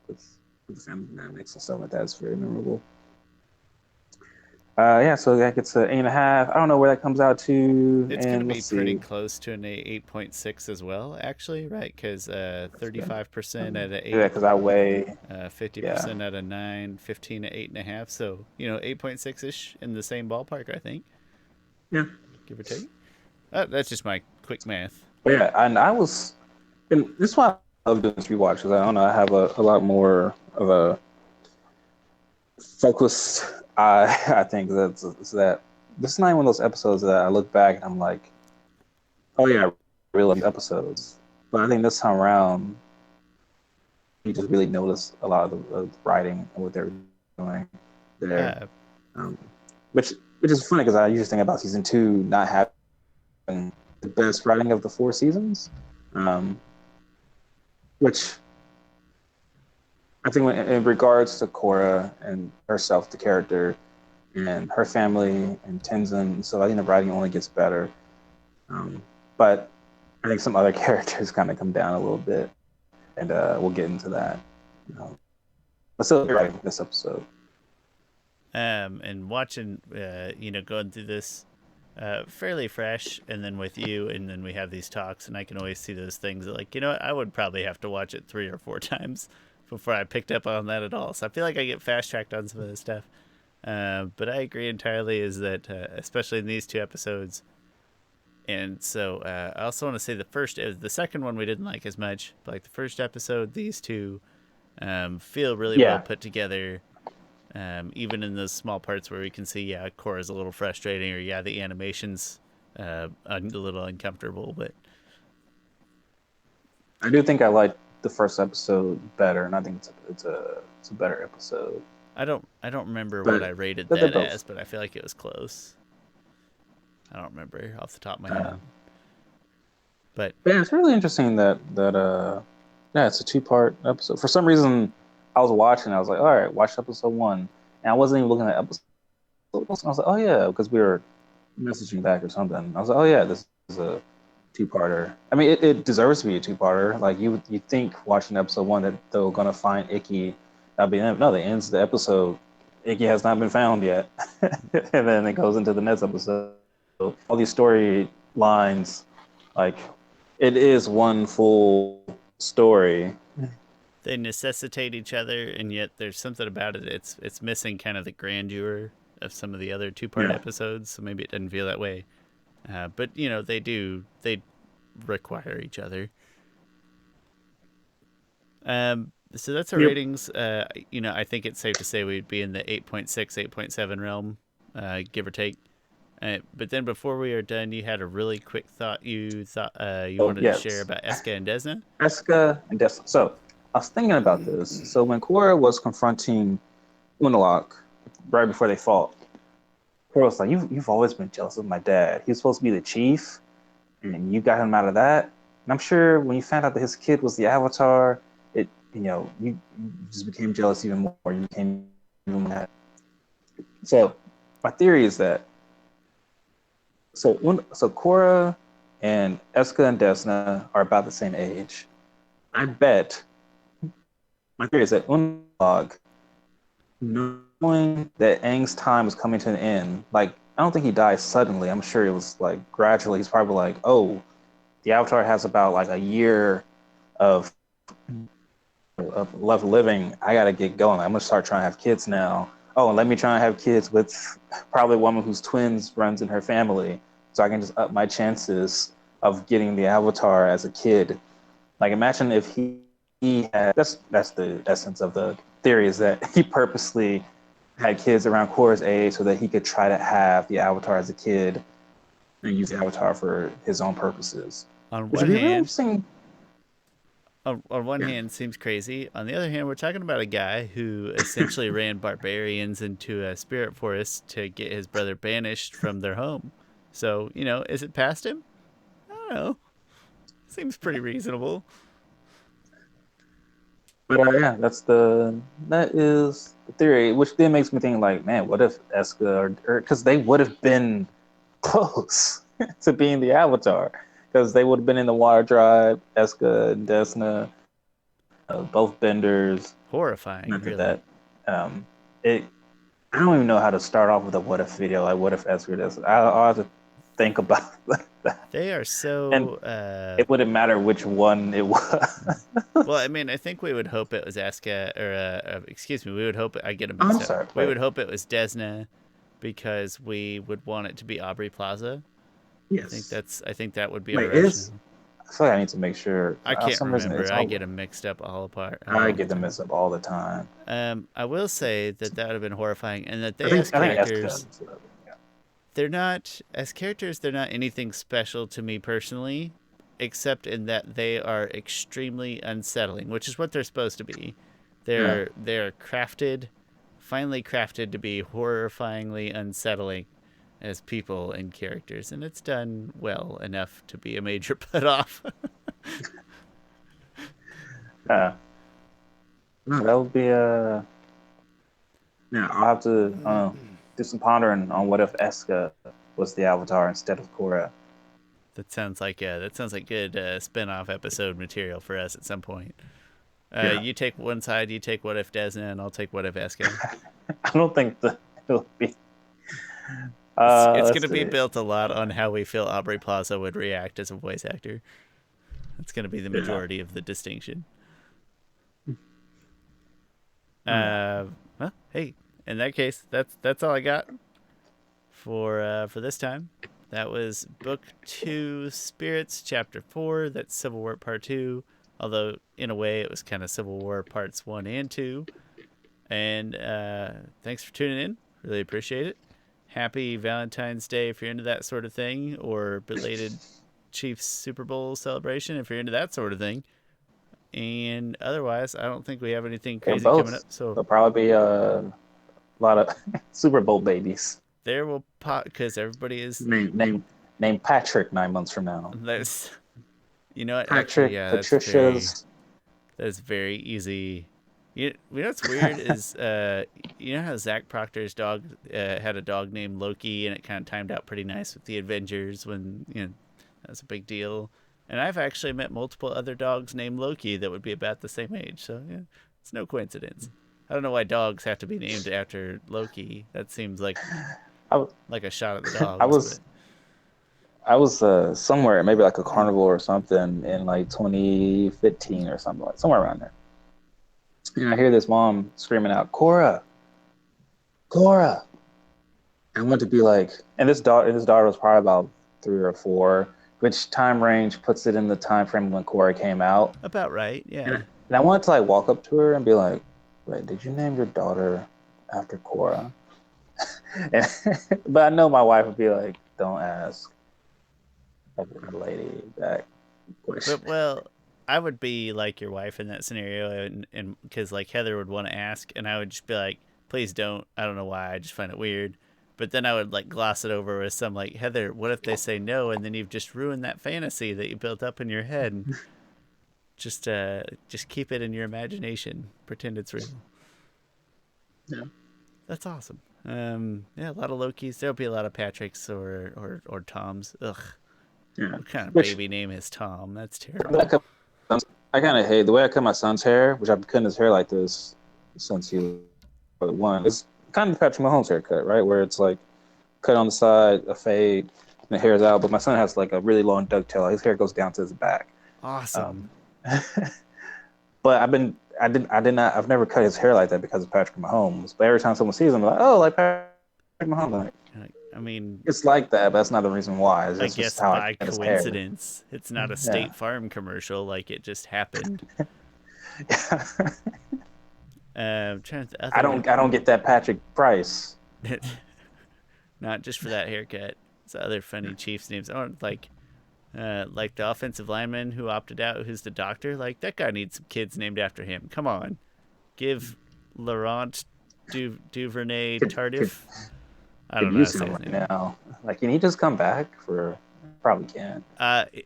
with the family dynamics and stuff like that is very memorable. Yeah, so that gets an 8.5. I don't know where that comes out to, It's going to and be let's pretty see. close to an 8.6 as well, actually, right? Because 35% at an Yeah, 8, because I weigh, yeah, 50% at a 9, 15 at 8.5. So, 8.6 ish in the same ballpark, I think, yeah, give or take. That's just my quick math. but yeah. And I was, and this is why I love doing this rewatch because I don't know, I have a lot more of a focused eye. I think that this is not one of those episodes that I look back and I'm like, oh yeah, I really love these episodes. But I think this time around, you just really notice a lot of the writing and what they're doing there. Uh, Um, which is funny because I usually think about season two not having the best writing of the four seasons, um, which I think in regards to Korra and herself, the character, and her family and Tenzin, so I think the writing only gets better. But I think some other characters kind of come down a little bit, and we'll get into that. But still, writing this episode. and watching, going through this fairly fresh, and then with you, and then we have these talks, and I can always see those things that, like, I would probably have to watch it 3 or 4 times before I picked up on that at all. So I feel like I get fast tracked on some of this stuff. But I agree entirely, is that, especially in these 2 episodes. And so I also want to say the second one we didn't like as much, but like the first episode, these two feel really well Yeah, put together. Even in those small parts where we can see, yeah, Korra's a little frustrating, or yeah, the animation's a little uncomfortable, but I do think I like the first episode better, and I think it's a better episode. I don't remember what I But rated they're that as, both. but I feel like it was close. I don't remember off the top of my Uh, head, but yeah, it's really interesting that yeah, it's a two-part episode. For some reason, I was watching. I was like, all right, watch episode one, and I wasn't even looking at episode. I was like, oh yeah, because we were messaging back or something. I was like, oh yeah, this is a two-parter. I mean, it deserves to be a two-parter. Like you think watching episode one that they're gonna find Icky. That'd be no. They ends the episode. Icky has not been found yet, and then it goes into the next episode. All these story lines, like it is one full story. they necessitate each other, and yet there's something about it. It's missing kind of the grandeur of some of the other 2 part Yeah, episodes, so maybe it doesn't feel that way. But they require each other. So that's our Yep. ratings. I think it's safe to say we'd be in the 8.6, 8.7 realm, give or take. But then before we are done, you had a really quick thought you So wanted to share yes, about Eska and Desna. Eska and Desna. So I was thinking about this. So when Korra was confronting Unalaq right before they fought, Korra was like, "You've always been jealous of my dad. He was supposed to be the chief, and you got him out of that." And I'm sure when you found out that his kid was the Avatar, you just became jealous even more. You became even mad. So my theory is that so Korra and Eska and Desna are about the same age. I bet my theory is that Unalaq, knowing that Aang's time was coming to an end, like I don't think he died suddenly. I'm sure it was like gradually. He's probably like, oh, the Avatar has about like a year of left living. I gotta get going. I'm gonna start trying to have kids now. Oh, and let me try and have kids with probably a woman whose twins runs in her family, so I can just up my chances of getting the Avatar as a kid. Like imagine if he had that's the essence of the theory is that he purposely had kids around Korra's age so that he could try to have the Avatar as a kid and use the Avatar for his own purposes, On which one would be really hand, interesting. on one Yeah. hand seems crazy. On the other hand, we're talking about a guy who essentially ran barbarians into a spirit forest to get his brother banished from their home. So, is it past him? I don't know. Seems pretty reasonable. But yeah, that is the theory, which then makes me think like, man, what if Eska or because they would have been close to being the Avatar, because they would have been in the Water Tribe, Eska and Desna, both benders. Horrifying, Not that really. that it. I don't even know how to start off with a what if video. Like, what if Eska or Desna? I'll have to think about that, They are and so it wouldn't matter which one it was. well, I mean, I think we would hope it was Eska, or excuse me, we would hope I get them I'm mixed up. sorry. We Wait. would hope it was Desna, because we would want it to be Aubrey Plaza. Yes. I think that would be our Wait. Is rationale. I feel like I need to make sure. I For can't some reason, remember. it's I all. get them mixed up all apart I all the get them time. mixed up all the time. I will say that that would have been horrifying, and that I they think as I think Eska characters, does. Yeah. they're not as characters. They're not anything special to me personally, except in that they are extremely unsettling, which is what they're supposed to be. Yeah. They're crafted, finely crafted to be horrifyingly unsettling as people and characters, and it's done well enough to be a major put off. Yeah. No, that would be yeah. I'll have to do some pondering on what if Eska was the Avatar instead of Korra. That sounds like good spin-off episode material for us at some point. Yeah. You take one side, you take what if Desna, and I'll take what if Eska. I don't think it'll be. It's going Let's to be see. built a lot on how we feel Aubrey Plaza would react as a voice actor. That's going to be the Yeah. majority of the distinction. Yeah. Well, hey, in that case, that's all I got for this time. That was Book 2, Spirits, Chapter 4. That's Civil War Part 2. Although, in a way, it was kind of Civil War Parts 1 and 2. And thanks for tuning in. Really appreciate it. Happy Valentine's Day if you're into that sort of thing, or belated Chiefs Super Bowl celebration if you're into that sort of thing. And otherwise, I don't think we have anything They're crazy coming up. both. So There'll probably be a lot of Super Bowl babies. there will pop, because everybody is. Name Patrick 9 months from now. There's, you know what? Actually, Patrick, yeah, Patricia's. that's very easy. You know what's weird is you know how Zach Proctor's dog had a dog named Loki, and it kind of timed out pretty nice with the Avengers when that was a big deal. And I've actually met multiple other dogs named Loki that would be about the same age. So yeah, it's no coincidence. I don't know why dogs have to be named after Loki. That seems like I, a shot at the I dogs, but was I was somewhere, maybe like a carnival or something in like 2015 or something, like somewhere around there. And I hear this mom screaming out, "Korra, Korra!" I want to be like, and this daughter was probably about 3 or 4, which time range puts it in the time frame when Korra came out. about right, yeah. And I wanted to like walk up to her and be like, "Wait, did you name your daughter after Korra?" And, but I know my wife would be like, "Don't ask a lady that question." But well, I would be like your wife in that scenario, and because like Heather would want to ask, and I would just be like, please don't. I don't know why. I just find it weird. But then I would like gloss it over with some like, Heather, what if they say no, and then you've just ruined that fantasy that you built up in your head. And just keep it in your imagination. Pretend it's real. Yeah. That's awesome. Yeah, a lot of Lokis. There'll be a lot of Patricks or Toms. Ugh, Yeah. what kind of Which baby name is Tom? That's that terrible. I kind of hate the way I cut my son's hair, which I've been cutting his hair like this since he was one. It's kind of Patrick Mahomes haircut, right? Where it's like cut on the side, a fade, and the hair is out. But my son has like a really long ducktail. His hair goes down to his back. Awesome. Um, but I did not, I've never cut his hair like that because of Patrick Mahomes. But every time someone sees him, I'm like, oh, like Patrick Mahomes. Like, I mean, it's like that, but that's not the reason why. It's I just guess how I by cut his hair. coincidence, it's not a Yeah. State Farm commercial. Like it just happened. Trying to other, I don't get that Patrick Price. not just for that haircut. It's other funny Chiefs names. Oh, like the offensive lineman who opted out, who's the doctor. Like that guy needs some kids named after him. Come on, give Laurent Duvernay Could Tardif. I don't could know how to use say him his right name. now. Like, can he just come back for? Probably can't.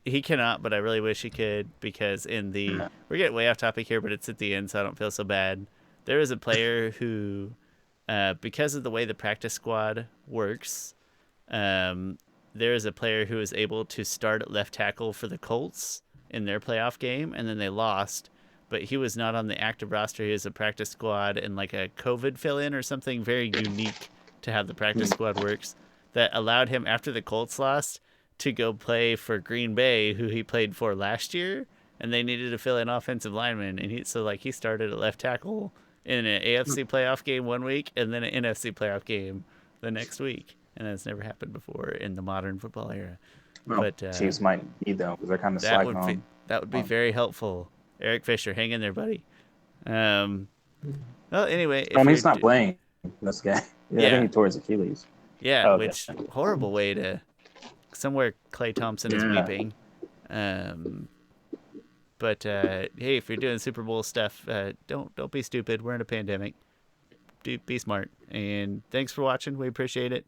He cannot, but I really wish he could because in the Yeah. we're getting way off topic here, but it's at the end, so I don't feel so bad. There is a player who, because of the way the practice squad works, um, there is a player who was able to start at left tackle for the Colts in their playoff game, and then they lost. But he was not on the active roster. He was a practice squad and like a COVID fill in or something very unique to how the practice squad works that allowed him after the Colts lost to go play for Green Bay, who he played for last year, and they needed to fill in offensive lineman, and he started at left tackle in an AFC playoff game one week and then an NFC playoff game the next week, and that's never happened before in the modern football era. Well, But Chiefs might need them because they're kind of that slacking would be on. that would be on very helpful. Eric Fisher, hang in there, buddy. Um, well, anyway, I if mean, you're he's not playing this game. Yeah, I think yeah, he tore his Achilles. yeah, Oh, okay. which horrible way to somewhere Clay Thompson is Yeah. weeping. Um, but hey, if you're doing Super Bowl stuff, don't be stupid. We're in a pandemic. Be smart. And thanks for watching. We appreciate it.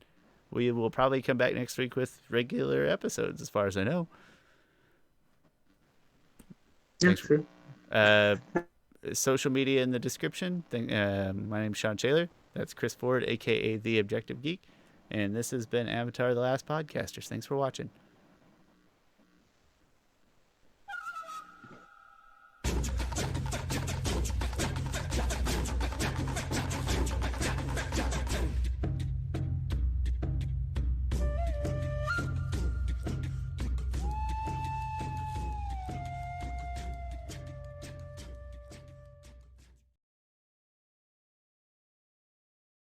We will probably come back next week with regular episodes, as far as I know. Yeah, Thanks. sure. Uh, Social media in the description. My name's Sean Shaler. That's Chris Ford, aka The Objective Geek. And this has been Avatar: The Last Podcasters. Thanks for watching.